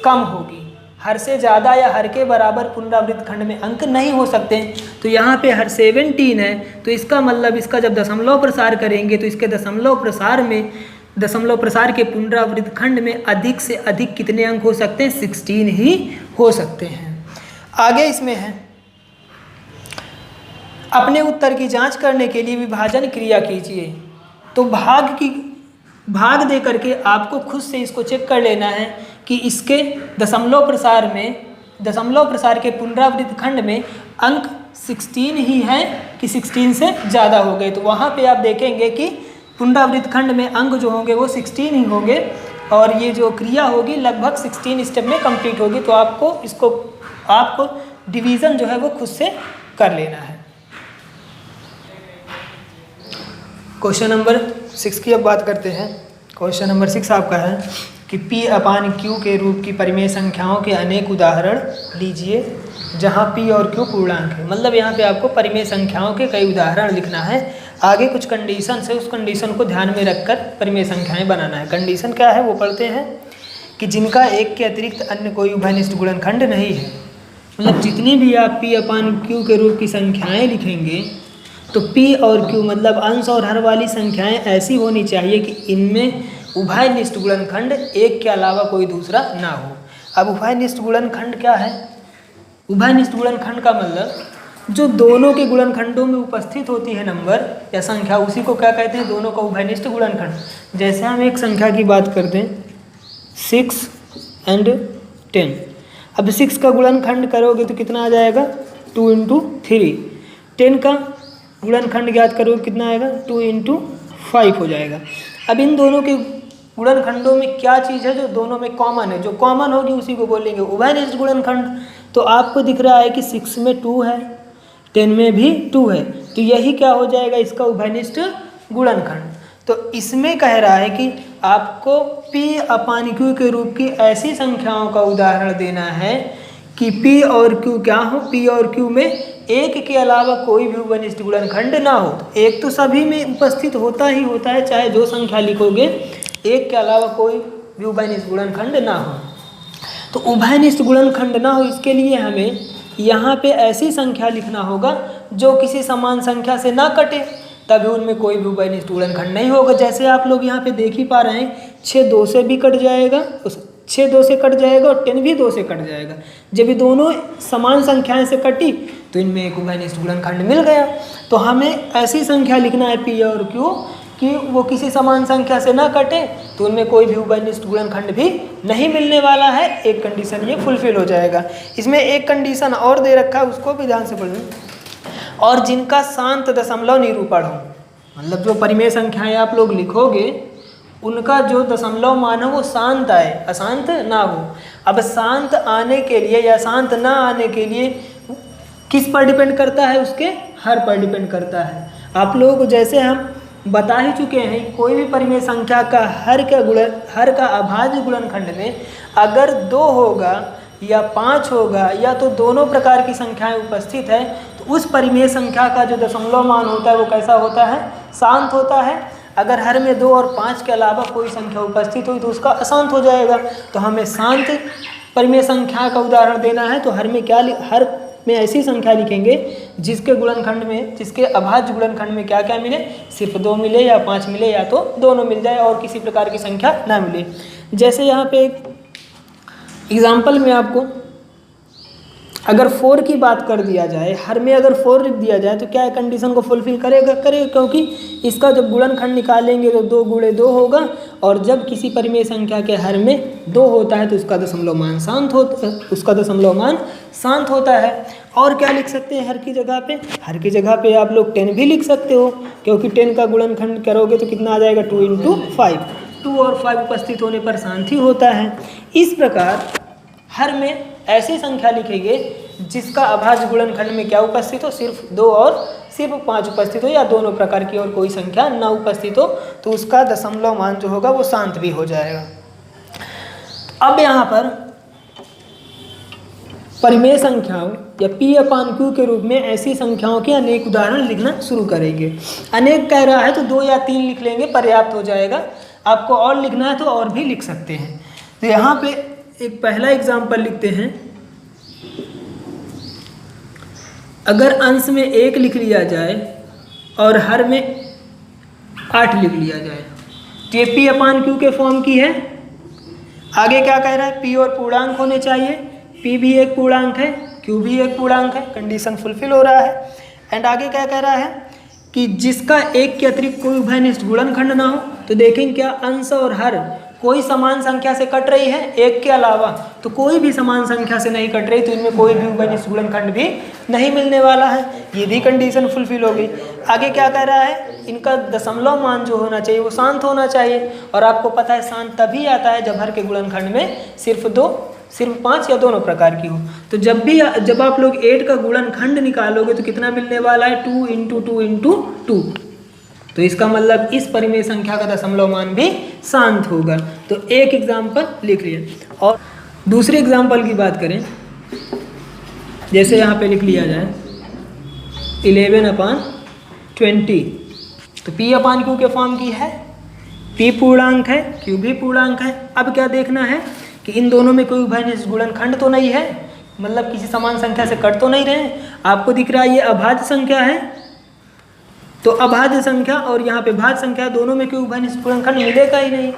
कम होगी। हर से ज़्यादा या हर के बराबर पुनरावृत्त खंड में अंक नहीं हो सकते। तो यहाँ पे हर 17 है, तो इसका मतलब इसका जब दशमलव प्रसार करेंगे तो इसके दशमलव प्रसार के पुनरावृत्त खंड में अधिक से अधिक कितने अंक हो सकते हैं, 16 ही हो सकते हैं। आगे इसमें है, अपने उत्तर की जांच करने के लिए विभाजन क्रिया कीजिए। तो भाग दे करके आपको खुद से इसको चेक कर लेना है कि इसके दशमलव प्रसार के पुनरावृत्त खंड में अंक 16 ही हैं कि 16 से ज़्यादा हो गए। तो वहाँ पे आप देखेंगे कि पुनरावृत्त खंड में अंक जो होंगे वो 16 ही होंगे और ये जो क्रिया होगी लगभग 16 स्टेप में कंप्लीट होगी। तो आपको डिवीज़न जो है वो खुद से कर लेना है। क्वेश्चन नंबर 6 की अब बात करते हैं। क्वेश्चन नंबर 6 आपका है कि P/Q के रूप की परिमेय संख्याओं के अनेक उदाहरण लीजिए जहां P और Q पूर्णांक है। मतलब यहाँ पे आपको परिमेय संख्याओं के कई उदाहरण लिखना है। आगे कुछ कंडीशन है, उस कंडीशन को ध्यान में रखकर परिमेय संख्याएं बनाना है। कंडीशन क्या है वो पढ़ते हैं कि जिनका 1 के अतिरिक्त अन्य कोई उभयनिष्ठ गुणनखंड नहीं है। मतलब जितनी भी आप P/Q के रूप की संख्याएँ लिखेंगे तो P और Q मतलब अंश और हर वाली संख्याएं ऐसी होनी चाहिए कि इनमें उभयनिष्ठ गुणनखंड 1 के अलावा कोई दूसरा ना हो। अब उभयनिष्ठ गुणनखंड क्या है? उभयनिष्ठ गुणनखंड का मतलब जो दोनों के गुणनखंडों में उपस्थित होती है नंबर या संख्या, उसी को क्या कहते हैं, दोनों का उभयनिष्ठ गुणनखंड। जैसे हम एक संख्या की बात करते हैं 6 और 10। अब 6 का गुणनखंड करोगे तो कितना आ जाएगा, 2 × 3। 10 का गुणनखंड ज्ञात करोगे कितना आएगा, 2 × 5 हो जाएगा। अब इन दोनों के गुणनखंडों में क्या चीज़ है जो दोनों में कॉमन है, जो कॉमन होगी उसी को बोलेंगे उभयनिष्ठ गुणनखंड। तो आपको दिख रहा है कि 6 में 2 है, 10 में भी 2 है, तो यही क्या हो जाएगा, इसका उभयनिष्ठ गुणनखंड। तो इसमें कह रहा है कि आपको P/Q के रूप की ऐसी संख्याओं का उदाहरण देना है कि P और Q क्या हो, P और Q में 1 के अलावा कोई भी उभयनिष्ठ गुणनखंड ना हो। तो 1 तो सभी में उपस्थित होता ही होता है, चाहे जो संख्या लिखोगे 1 के अलावा कोई भी उभयनिष्ठ गुणनखंड ना हो। तो उभयनिष्ठ गुणनखंड ना हो इसके लिए हमें यहाँ पे ऐसी संख्या लिखना होगा जो किसी समान संख्या से ना कटे, तभी उनमें कोई भी उभयनिष्ठ गुणनखंड नहीं होगा। जैसे आप लोग यहाँ पे देख ही पा रहे हैं, 6 2 से भी कट जाएगा, 6 2 से कट जाएगा और 10 भी 2 से कट जाएगा। जब ये दोनों समान संख्याएं से कटी तो इनमें एक उभयनिष्ठ गुणनखंड मिल गया। तो हमें ऐसी संख्या लिखना है P और Q कि वो किसी समान संख्या से ना कटे, तो उनमें कोई भी उभयनिष्ठ गुणनखंड भी नहीं मिलने वाला है। एक कंडीशन ये फुलफिल हो जाएगा। इसमें एक कंडीशन और दे रखा है, उसको भी ध्यान से पढ़ें। और जिनका शांत दशमलव निरूपण हो, मतलब जो परिमेय संख्याएं आप लोग लिखोगे उनका जो दशमलव मान है वो शांत आए, अशांत ना हो। अब शांत आने के लिए या शांत ना आने के लिए किस पर डिपेंड करता है, उसके हर पर डिपेंड करता है। आप लोग जैसे हम बता ही चुके हैं, कोई भी परिमेय संख्या का हर का अभाज्य गुणनखंड में अगर 2 होगा या 5 होगा या तो दोनों प्रकार की संख्याएं उपस्थित है, तो उस परिमेय संख्या का जो दशमलव मान होता है वो कैसा होता है, शांत होता है। अगर हर में 2 और 5 के अलावा कोई संख्या उपस्थित हुई तो उसका अशांत हो जाएगा। तो हमें शांत परिमेय संख्या का उदाहरण देना है तो हर में ऐसी संख्या लिखेंगे जिसके गुणनखंड में, जिसके अभाज्य गुणनखंड में क्या क्या मिले, सिर्फ 2 मिले या 5 मिले या तो दोनों मिल जाए और किसी प्रकार की संख्या ना मिले। जैसे यहाँ पे एक एग्जाम्पल में आपको अगर 4 की बात कर दिया जाए, हर में अगर 4 लिख दिया जाए तो क्या है, कंडीशन को फुलफिल करेगा, क्योंकि इसका जब गुणनखंड निकालेंगे तो 2 गुणे 2 होगा और जब किसी परिमेय संख्या के हर में 2 होता है तो उसका दशमलव मान शांत होता है। और क्या लिख सकते हैं हर की जगह पे आप लोग 10 भी लिख सकते हो, क्योंकि 10 का गुणनखंड करोगे तो कितना आ जाएगा, 2 × 5, 2 और 5 उपस्थित होने पर शांत ही होता है। इस प्रकार हर में ऐसी संख्या लिखेंगे जिसका अभाज्य गुणनखंड में क्या उपस्थित हो, सिर्फ 2 और सिर्फ 5 उपस्थित हो या दोनों प्रकार की और कोई संख्या ना उपस्थित हो, तो उसका दशमलव मान जो होगा वो शांत भी हो जाएगा। अब यहाँ पर परिमेय संख्याओं या P/Q के रूप में ऐसी संख्याओं के अनेक उदाहरण लिखना शुरू करेंगे। अनेक कह रहा है तो 2 या 3 लिख लेंगे, पर्याप्त हो जाएगा। आपको और लिखना है तो और भी लिख सकते हैं। तो यहाँ पे एक पहला एग्जाम्पल लिखते हैं। अगर अंश में 1 लिख लिया जाए और हर में 8 लिख लिया जाए तो ये P/Q के फॉर्म की है। आगे क्या कह रहा है, P और पूर्णांक होने चाहिए, P भी एक पूर्णांक है, Q भी एक पूर्णांक है, कंडीशन फुलफिल हो रहा है। एंड आगे क्या कह रहा है कि जिसका 1 के अतिरिक्त कोई उभयनिष्ठ गुणनखंड ना हो, तो देखेंगे क्या अंश और हर कोई समान संख्या से कट रही है, 1 के अलावा तो कोई भी समान संख्या से नहीं कट रही, तो इनमें कोई भी उभयनिष्ठ गुणनखंड भी नहीं मिलने वाला है। ये भी कंडीशन फुलफिल हो गई। आगे क्या कह रहा है, इनका दशमलव मान जो होना चाहिए वो शांत होना चाहिए, और आपको पता है शांत तभी आता है जब हर के गुणनखंड में सिर्फ 2, सिर्फ 5 या दोनों प्रकार की हो। तो जब आप लोग 8 का गुणनखंड निकालोगे तो कितना मिलने वाला है, 2 × 2 × 2। तो इसका मतलब इस परिमेय संख्या का दशमलव मान भी शांत होगा। तो एक एग्जाम्पल लिख लिया। और दूसरे एग्जाम्पल की बात करें, जैसे यहाँ पे लिख लिया जाए 11/20, तो P/Q के फॉर्म की है, P पूर्णांक है, Q भी पूर्णांक है। अब क्या देखना है कि इन दोनों में कोई उभयनिष्ठ गुणनखंड तो नहीं है, मतलब किसी समान संख्या से कट तो नहीं रहे। आपको दिख रहा है ये अभाज्य संख्या है, तो अभाज्य संख्या और यहाँ पे भाज्य संख्या, दोनों में कोई उभयनिष्ठ गुणनखंड मिलेगा ही नहीं।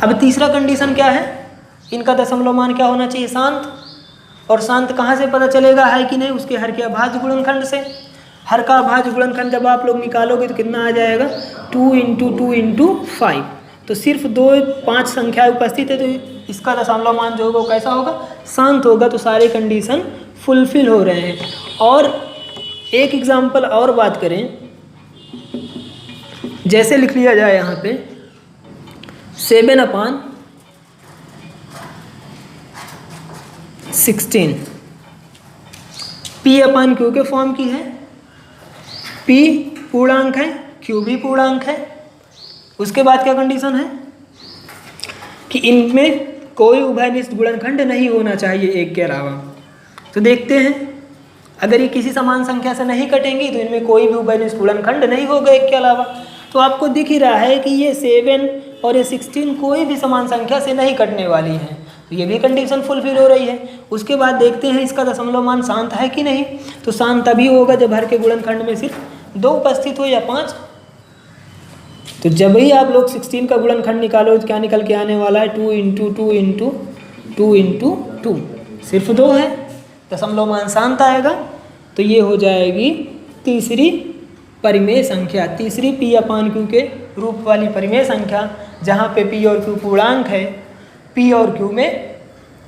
अब तीसरा कंडीशन क्या है, इनका दशमलव मान क्या होना चाहिए, शांत। और शांत कहाँ से पता चलेगा है कि नहीं, उसके हर के अभाज्य गुणनखंड से। हर का अभाज्य गुणनखंड जब आप लोग निकालोगे तो कितना आ जाएगा, 2 × 2 × 5। तो सिर्फ 2, 5 संख्या उपस्थित है, तो इसका दशमलव मान जो होगा वो कैसा होगा, शांत होगा। तो सारे कंडीशन फुलफिल हो रहे हैं। और एक एग्जाम्पल और बात करें, जैसे लिख लिया जाए यहाँ पे 7/16 P/Q के फॉर्म की है, P पूर्णांक है, Q भी पूर्णांक है। उसके बाद क्या कंडीशन है कि इनमें कोई उभयनिष्ठ गुणनखंड नहीं होना चाहिए 1 के अलावा। तो देखते हैं, अगर ये किसी समान संख्या से नहीं कटेंगी तो इनमें कोई भी उभयनिष्ठ गुणनखंड नहीं होगा 1 के अलावा। तो आपको दिख ही रहा है कि ये 7 और ये 16 कोई भी समान संख्या से नहीं कटने वाली है, तो ये भी कंडीशन फुलफिल हो रही है। उसके बाद देखते हैं इसका दशमलव मान शांत है कि नहीं। तो शांत तभी होगा जब हर के गुणनखंड में सिर्फ 2 उपस्थित हो या 5। तो जब ही आप लोग 16 का गुणनखंड निकालो तो क्या निकल के आने वाला है, 2 × 2 × 2 × 2, सिर्फ 2 है, दशमलव मान शांत आएगा। तो ये हो जाएगी तीसरी परिमेय संख्या, तीसरी P/Q के रूप वाली परिमेय संख्या, जहाँ पे P और Q पूर्णांक है, P और Q में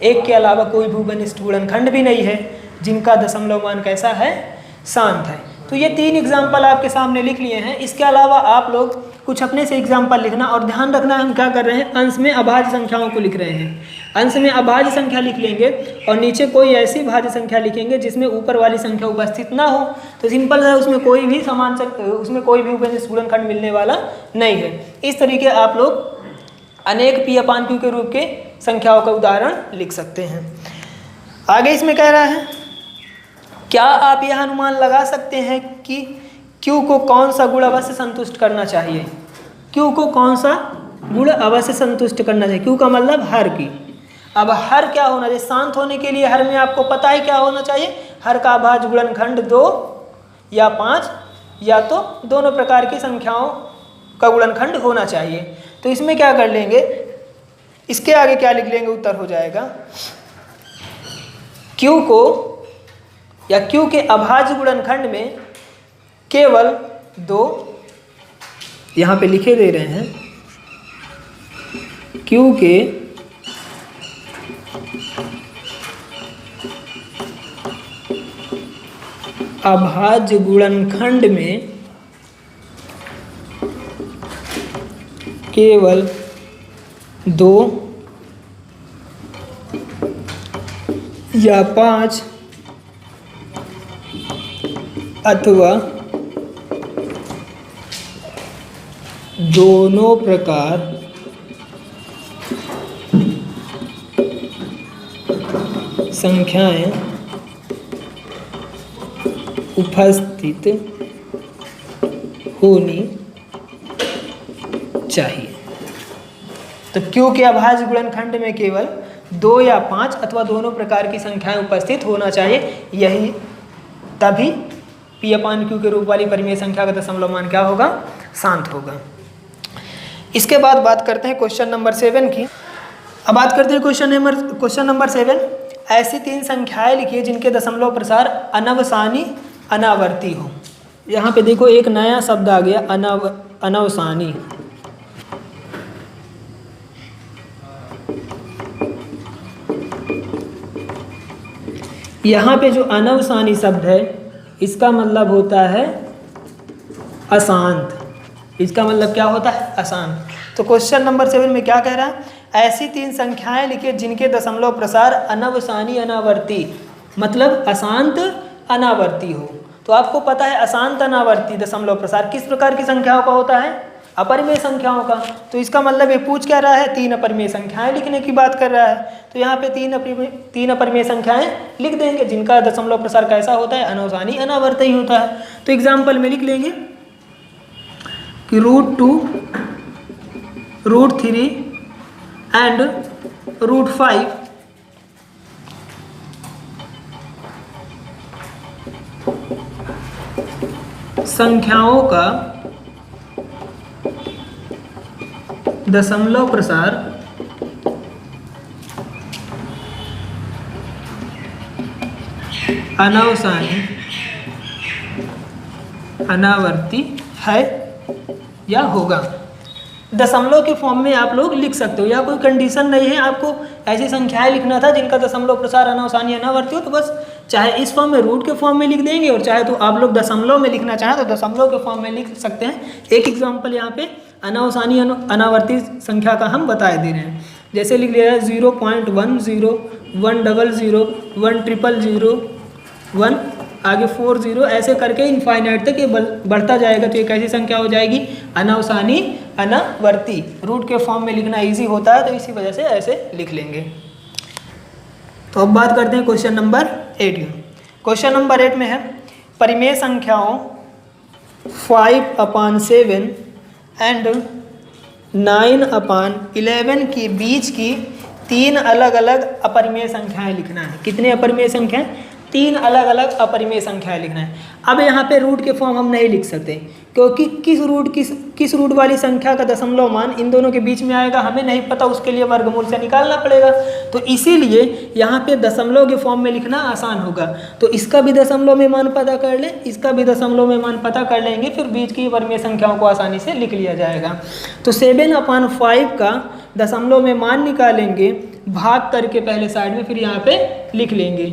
1 के अलावा कोई भी उभयनिष्ठ गुणनखंड भी नहीं है, जिनका दशमलव मान कैसा है, शांत है। तो ये 3 एग्जाम्पल आपके सामने लिख लिए हैं। इसके अलावा आप लोग कुछ अपने से एग्जाम्पल लिखना, और ध्यान रखना हम क्या कर रहे हैं, अंश में अभाज्य संख्याओं को लिख रहे हैं। अंश में अभाज्य संख्या लिख लेंगे और नीचे कोई ऐसी भाज्य संख्या लिखेंगे जिसमें ऊपर वाली संख्या उपस्थित ना हो। तो सिंपल है, उसमें कोई भी उसमें कोई भी उभयनिष्ठ गुणनखंड मिलने वाला नहीं है। इस तरीके आप लोग अनेक P/Q के रूप के संख्याओं का उदाहरण लिख सकते हैं। आगे इसमें कह रहा है, क्या आप यह अनुमान लगा सकते हैं कि Q को कौन सा गुण अवश्य संतुष्ट करना चाहिए। Q को कौन सा गुण अवश्य संतुष्ट करना चाहिए, Q का मतलब हर की। अब हर क्या होना चाहिए, शांत होने के लिए हर में आपको पता है क्या होना चाहिए, हर का अभाज्य गुणनखंड 2 या 5 या तो दोनों प्रकार की संख्याओं का गुणनखंड होना चाहिए। तो इसमें क्या कर लेंगे, इसके आगे क्या लिख लेंगे, उत्तर हो जाएगा Q को या Q के अभाज्य गुणनखंड में केवल 2, यहाँ पे लिखे दे रहे हैं Q के अभाज्य गुणनखंड में केवल 2 या 5 अथवा दोनों प्रकार संख्याएं उपस्थित होनी चाहिए। तो Q के अभाज्य गुणनखंड में केवल 2 या 5 अथवा दोनों प्रकार की संख्याएं उपस्थित होना चाहिए, यही तभी P/Q के रूप वाली परिमेय संख्या का दशमलव मान क्या होगा, शांत होगा। इसके बाद बात करते हैं क्वेश्चन नंबर 7 की। अब बात करते हैं क्वेश्चन नंबर 7। ऐसी 3 संख्याएं लिखिए जिनके दशमलव प्रसार अनवसानी अनावर्ती हो। यहाँ पे देखो एक नया शब्द आ गया, अनवसानी। यहाँ पे जो अनवसानी शब्द है इसका मतलब होता है अशांत। इसका मतलब क्या होता है, अशांत। तो क्वेश्चन नंबर 7 में क्या कह रहा है, ऐसी 3 संख्याएं लिखिए जिनके दशमलव प्रसार अनवसानी अनावर्ती, मतलब अशांत अनावर्ती हो। तो आपको पता है अशांत अनावर्ती दशमलव प्रसार किस प्रकार की संख्याओं का होता है, अपरिमेय संख्याओं का। तो इसका मतलब ये पूछ क्या रहा है, 3 अपरिमेय संख्याएं लिखने की बात कर रहा है। तो यहाँ पे 3 अपरिमेय संख्याएं लिख देंगे जिनका दशमलव प्रसार कैसा होता है, अनवसानी अनावर्ती होता है। तो एग्जाम्पल में लिख लेंगे कि √2, √3 एंड √5 संख्याओं का दशमलव प्रसार अनवसानी अनावर्ती है या होगा। दशमलव के फॉर्म में आप लोग लिख सकते हो, या कोई कंडीशन नहीं है, आपको ऐसी संख्याएं लिखना था जिनका दशमलव प्रसार अनवसानी अनावर्ती हो, तो बस चाहे इस फॉर्म में रूट के फॉर्म में लिख देंगे और चाहे तो आप लोग दशमलव में लिखना चाहें तो दशमलव के फॉर्म में लिख सकते हैं। एक एग्जाम्पल यहाँ पे अनवसानी अनावर्ती संख्या का हम बता दे रहे हैं। जैसे लिख लिया है 0.10 100 100 1 आगे 40 ऐसे करके इनफाइनाइट तक ये बढ़ता जाएगा। तो ये कैसी संख्या हो जाएगी, अनवसानी अनावर्ती। रूट के फॉर्म में लिखना इजी होता है तो इसी वजह से ऐसे लिख लेंगे। तो अब बात करते हैं क्वेश्चन नंबर 8 की। क्वेश्चन नंबर 8 में है परिमेय संख्याओं 5/7 एंड 9/11 के बीच की 3 अलग अलग अपरिमेय संख्याएं लिखना है। कितने अपरिमेय संख्याएं, 3 अलग अलग अपरिमेय संख्याएं लिखना है। अब यहाँ पे रूट के फॉर्म हम नहीं लिख सकते क्योंकि किस रूट वाली संख्या का दशमलव मान इन दोनों के बीच में आएगा हमें नहीं पता, उसके लिए वर्गमूल से निकालना पड़ेगा। तो इसीलिए यहाँ पे दशमलव के फॉर्म में लिखना आसान होगा। तो इसका भी दशमलव में मान पता कर लें, इसका भी दशमलव में मान पता कर लेंगे, फिर बीच की परिमेय संख्याओं को आसानी से लिख लिया जाएगा। तो 7/5 का दशमलव में मान निकालेंगे, भाग करके पहले साइड में, फिर यहाँ पे लिख लेंगे।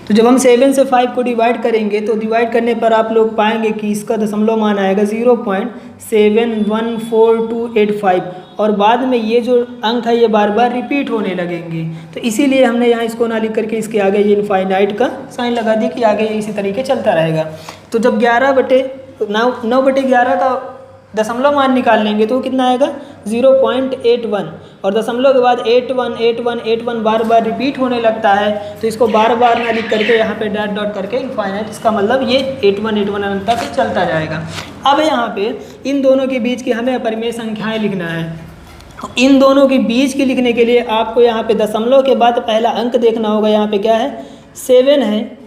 तो जब हम 7 से 5 को डिवाइड करेंगे तो डिवाइड करने पर आप लोग पाएंगे कि इसका दशमलव मान आएगा 0.714285 और बाद में ये जो अंक है ये बार बार रिपीट होने लगेंगे। तो इसीलिए हमने यहाँ इसको ना लिख करके इसके आगे ये इनफाइनाइट का साइन लगा दिया कि आगे ये इसी तरीके चलता रहेगा। तो जब 9/11 का दशमलव मान निकाल लेंगे तो कितना आएगा 0.81 और दशमलव के बाद 81 बार बार रिपीट होने लगता है। तो इसको बार बार ना लिख करके यहाँ पे डॉट डॉट करके इनफाइनाइट, इसका मतलब ये 81 तक चलता जाएगा। अब यहाँ पे इन दोनों के बीच की हमें अपरिमेय संख्याएं लिखना है इन दोनों के बीच की लिखने के लिए आपको यहाँ पे दशमलव के बाद पहला अंक देखना होगा। यहाँ पे क्या है 7 है,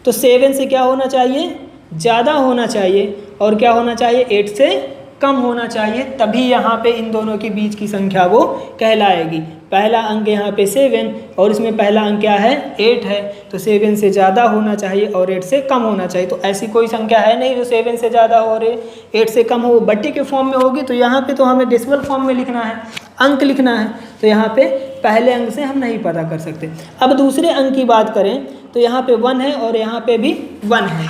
तो 7 से क्या होना चाहिए, ज़्यादा होना चाहिए, और क्या होना चाहिए 8 से कम होना चाहिए, तभी यहाँ पे इन दोनों के बीच की संख्या वो कहलाएगी। पहला अंक यहाँ पे 7 और इसमें पहला अंक क्या है 8 है, तो 7 से ज़्यादा होना चाहिए और 8 से कम होना चाहिए। तो ऐसी कोई संख्या है नहीं जो 7 से ज़्यादा हो और 8 से कम हो, बट्टे के फॉर्म में होगी। तो यहाँ पे तो हमें डेसिमल फॉर्म में लिखना है, अंक लिखना है, तो यहाँ पे पहले अंक से हम नहीं पता कर सकते। अब दूसरे अंक की बात करें तो यहाँ पे 1 है और यहाँ पे भी 1 है,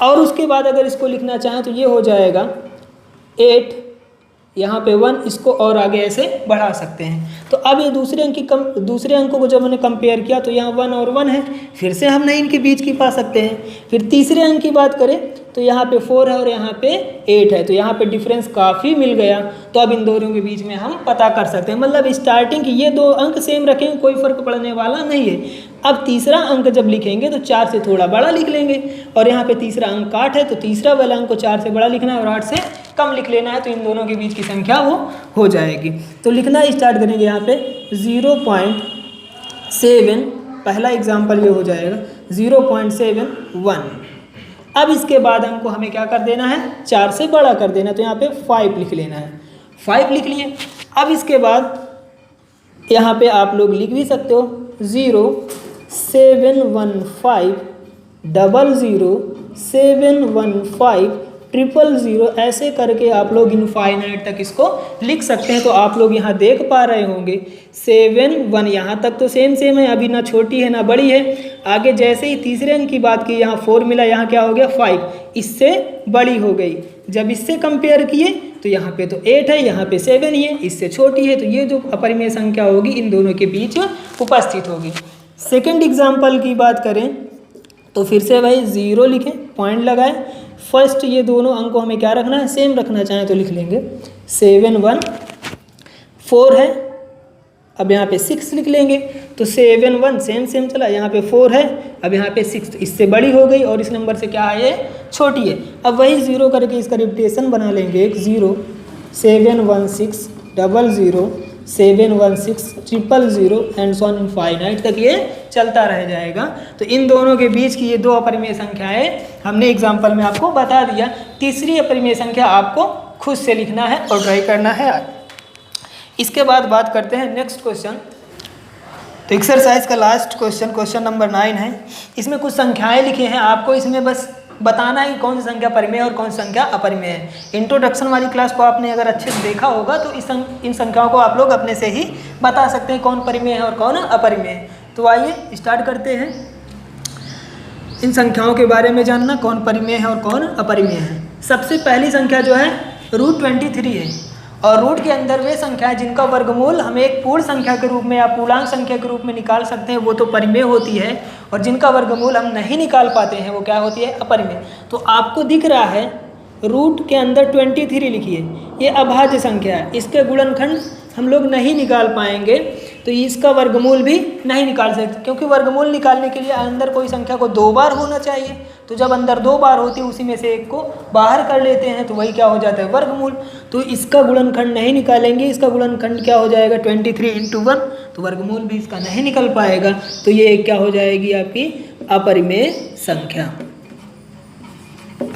और उसके बाद अगर इसको लिखना चाहें तो ये हो जाएगा 8, यहाँ पे 1, इसको और आगे ऐसे बढ़ा सकते हैं। तो अब ये दूसरे अंकों को जब हमने कंपेयर किया तो यहाँ 1 और 1 है, फिर से हम नहीं इनके बीच की पा सकते हैं। फिर तीसरे अंक की बात करें तो यहाँ पे 4 है और यहाँ पे 8 है, तो यहाँ पे डिफरेंस काफ़ी मिल गया। तो अब इन दोनों के बीच में हम पता कर सकते हैं, मतलब स्टार्टिंग की ये 2 अंक सेम रखेंगे, कोई फ़र्क पड़ने वाला नहीं है। अब तीसरा अंक जब लिखेंगे तो 4 से थोड़ा बड़ा लिख लेंगे, और यहाँ पे तीसरा अंक 8 है, तो तीसरा वाला अंक को 4 से बड़ा लिखना है और 8 से कम लिख लेना है, तो इन दोनों के बीच की संख्या वो हो जाएगी। तो लिखना स्टार्ट करेंगे यहाँ पे 0.7, पहला एग्जाम्पल ये हो जाएगा 0.71। अब इसके बाद अंक को हमें क्या कर देना है 4 से बड़ा कर देना, तो यहाँ पे 5 लिख लेना है, 5 लिख लिए। अब इसके बाद यहाँ पे आप लोग लिख भी सकते हो 07150071500, ऐसे करके आप लोग इनफाइनाइट तक इसको लिख सकते हैं। तो आप लोग यहाँ देख पा रहे होंगे 7 1 यहाँ तक तो सेम है, अभी ना छोटी है ना बड़ी है। आगे जैसे ही तीसरे अंक की बात की, यहाँ 4 मिला, यहाँ क्या हो गया 5, इससे बड़ी हो गई। जब इससे कंपेयर किए तो यहाँ पे तो 8 है, यहाँ पे 7 ही है, इससे छोटी है, तो ये जो अपरिमेय संख्या होगी इन दोनों के बीच उपस्थित होगी। सेकंड एग्जाम्पल की बात करें तो फिर से भाई 0 लिखें, पॉइंट लगाएं। फर्स्ट ये दोनों अंक को हमें क्या रखना है, सेम रखना चाहें तो लिख लेंगे 7 1 4 है। अब यहाँ पे 6 लिख लेंगे, तो 7 1 सेम चला, यहाँ पे 4 है, अब यहाँ पे 6, इससे बड़ी हो गई और इस नंबर से क्या है ये छोटी है। अब वही 0 करके इसका रिपीटेशन बना लेंगे, एक 0 716 00 716 000 एंड सो ऑन इनफाइनाइट तक ये चलता रह जाएगा। तो इन दोनों के बीच की ये 2 अपरिमेय संख्याएं हमने एग्जाम्पल में आपको बता दिया। तीसरी अपरिमेय संख्या आपको खुद से लिखना है और ट्राई करना है। इसके बाद बात करते हैं नेक्स्ट क्वेश्चन। तो एक्सरसाइज का लास्ट क्वेश्चन नंबर 9 है। इसमें कुछ संख्याएं लिखी हैं, आपको इसमें बस बताना है कि कौन सी संख्या परिमेय और कौन सी संख्या अपरिमेय है। इंट्रोडक्शन वाली क्लास को आपने अगर अच्छे से देखा होगा तो इन संख्याओं को आप लोग अपने से ही बता सकते हैं कौन परिमेय है और कौन अपरिमेय है। तो आइए स्टार्ट करते हैं इन संख्याओं के बारे में जानना, कौन परिमेय है और कौन अपरिमेय है। सबसे पहली संख्या जो है √23 है, और रूट के अंदर वे संख्याएं जिनका वर्गमूल हम एक पूर्ण संख्या के रूप में या पूर्णांक संख्या के रूप में निकाल सकते हैं वो तो परिमेय होती है, और जिनका वर्गमूल हम नहीं निकाल पाते हैं वो क्या होती है अपरिमेय। तो आपको दिख रहा है रूट के अंदर 23 लिखिए, ये अभाज्य संख्या है, इसके गुणनखंड हम लोग नहीं निकाल पाएंगे, तो इसका वर्गमूल भी नहीं निकाल सकते, क्योंकि वर्गमूल निकालने के लिए अंदर कोई संख्या को 2 बार होना चाहिए। तो जब अंदर 2 बार होती है उसी में से एक को बाहर कर लेते हैं तो वही क्या हो जाता है वर्गमूल। तो इसका गुणनखंड नहीं निकालेंगे, इसका गुणनखंड क्या हो जाएगा 23 × 1, तो वर्गमूल भी इसका नहीं निकल पाएगा, तो ये क्या हो जाएगी आपकी अपरिमेय संख्या,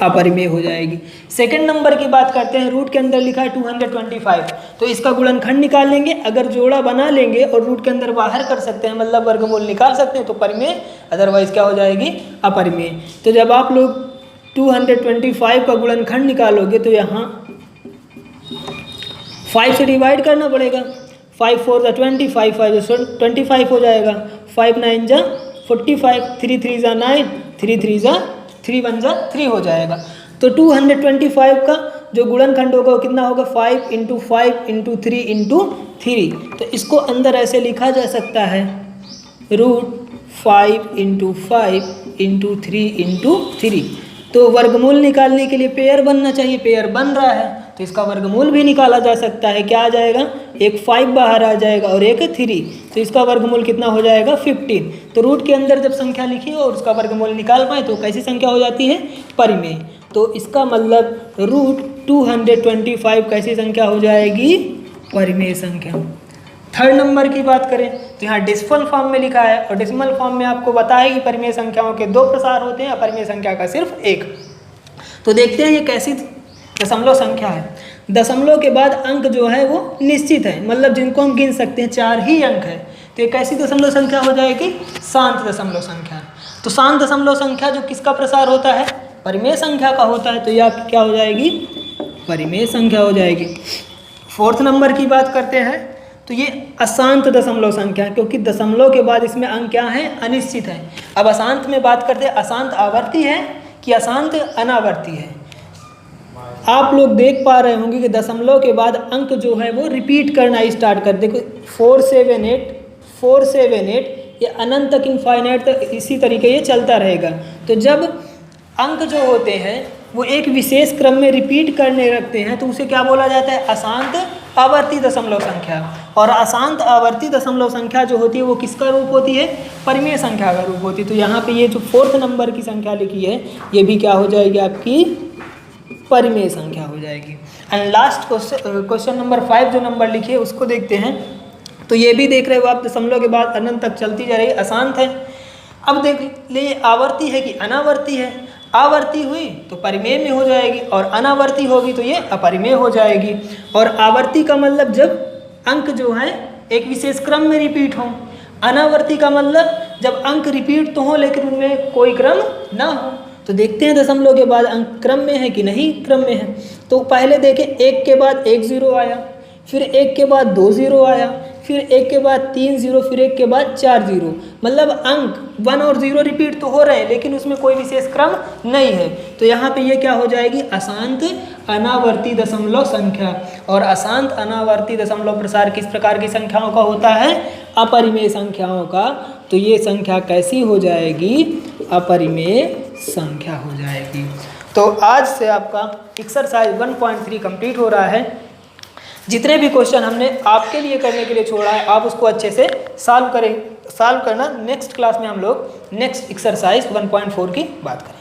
अपरिमेय हो जाएगी। सेकंड नंबर की बात करते हैं, रूट के अंदर लिखा है 225, तो इसका गुणनखंड निकाल लेंगे, अगर जोड़ा बना लेंगे और रूट के अंदर बाहर कर सकते हैं मतलब वर्गमूल निकाल सकते हैं तो परिमेय, अदरवाइज क्या हो जाएगी अपरिमेय। तो जब आप लोग 225 का गुणनखंड निकालोगे तो यहाँ 5 से डिवाइड करना पड़ेगा, 5 4 = 20, 5 5 = 25 हो जाएगा, 5 9 = 45, 3 3 = 9, 3 3 = 3 1 = 3 हो जाएगा। तो 225 का जो गुणनखंड होगा वो कितना होगा 5 × 5 × 3 × 3। तो इसको अंदर ऐसे लिखा जा सकता है √5 × 5 × 3 × 3। तो वर्गमूल निकालने के लिए पेयर बनना चाहिए, पेयर बन रहा है तो इसका वर्गमूल भी निकाला जा सकता है। क्या आ जाएगा, एक 5 बाहर आ जाएगा और एक 3, तो इसका वर्गमूल कितना हो जाएगा 15। तो रूट के अंदर जब संख्या लिखी और उसका वर्गमूल निकाल पाए तो कैसी संख्या हो जाती है परिमेय। तो इसका मतलब √225 कैसी संख्या हो जाएगी अपरिमेय संख्या। थर्ड नंबर की बात करें तो यहाँ डेसिमल फॉर्म में लिखा है, और डेसिमल फॉर्म में आपको पता है कि परिमेय संख्याओं के 2 प्रकार होते हैं, अपरिमेय संख्या का सिर्फ एक। तो देखते हैं ये कैसी दशमलव संख्या है। दशमलव के बाद अंक जो है वो निश्चित है, मतलब जिनको हम गिन सकते हैं, 4 ही अंक है। तो ये कैसी दशमलव संख्या हो जाएगी? शांत दशमलव संख्या। तो शांत दशमलव संख्या जो किसका प्रसार होता है? परिमेय संख्या का होता है। तो यह आपकी क्या हो जाएगी? परिमेय संख्या हो जाएगी। फोर्थ नंबर की बात करते हैं तो ये अशांत दशमलव संख्या, क्योंकि दशमलव के बाद इसमें अंक क्या है? अनिश्चित है। अब अशांत में बात करते हैं, अशांत आवर्ती है कि अशांत अनावर्ती है। आप लोग देख पा रहे होंगे कि दशमलव के बाद अंक जो है वो रिपीट करना स्टार्ट कर, देखो 478 ये अनंत तक, इनफाइनाइट तक इसी तरीके ये चलता रहेगा। तो जब अंक जो होते हैं वो एक विशेष क्रम में रिपीट करने रखते हैं तो उसे क्या बोला जाता है? अशांत आवर्ती दशमलव संख्या। और अशांत आवर्ती दशमलव संख्या जो होती है वो किसका रूप होती है? परिमेय संख्या का रूप होती है। तो यहाँ पे ये जो फोर्थ नंबर की संख्या लिखी है ये भी क्या हो जाएगी? आपकी परिमेय संख्या हो जाएगी। एंड लास्ट क्वेश्चन नंबर 5 जो नंबर लिखिए उसको देखते हैं। तो ये भी देख रहे हो आप, दशमलव के बाद अनंत तक चलती जा रही है, अशांत है। अब देख ले आवर्ती है कि अनावर्ती है। आवर्ती हुई तो परिमेय में हो जाएगी, और अनावर्ती होगी तो ये अपरिमेय हो जाएगी। और आवर्ती का मतलब जब अंक जो है एक विशेष क्रम में रिपीट हो। अनावर्ती का मतलब जब अंक रिपीट तो हो लेकिन उनमें कोई क्रम ना हो। तो देखते हैं दशमलव के बाद अंक क्रम में है कि नहीं क्रम में है। तो पहले देखें, 1 के बाद 1 0 आया, फिर 1 के बाद 2 0 आया, फिर 1 के बाद 3 0, फिर 1 के बाद 4 0। मतलब अंक 1 और 0 रिपीट तो हो रहे हैं लेकिन उसमें कोई विशेष क्रम नहीं है। तो यहाँ पे ये क्या हो जाएगी? अशांत अनावर्ती दशमलव संख्या। और अशांत अनावर्ती दशमलव प्रसार किस प्रकार की संख्याओं का होता है? अपरिमेय संख्याओं का। तो ये संख्या कैसी हो जाएगी? अपरिमेय संख्या हो जाएगी। तो आज से आपका एक्सरसाइज 1.3 कंप्लीट हो रहा है। जितने भी क्वेश्चन हमने आपके लिए करने के लिए छोड़ा है आप उसको अच्छे से सॉल्व करना। नेक्स्ट क्लास में हम लोग नेक्स्ट एक्सरसाइज 1.4 की बात करें।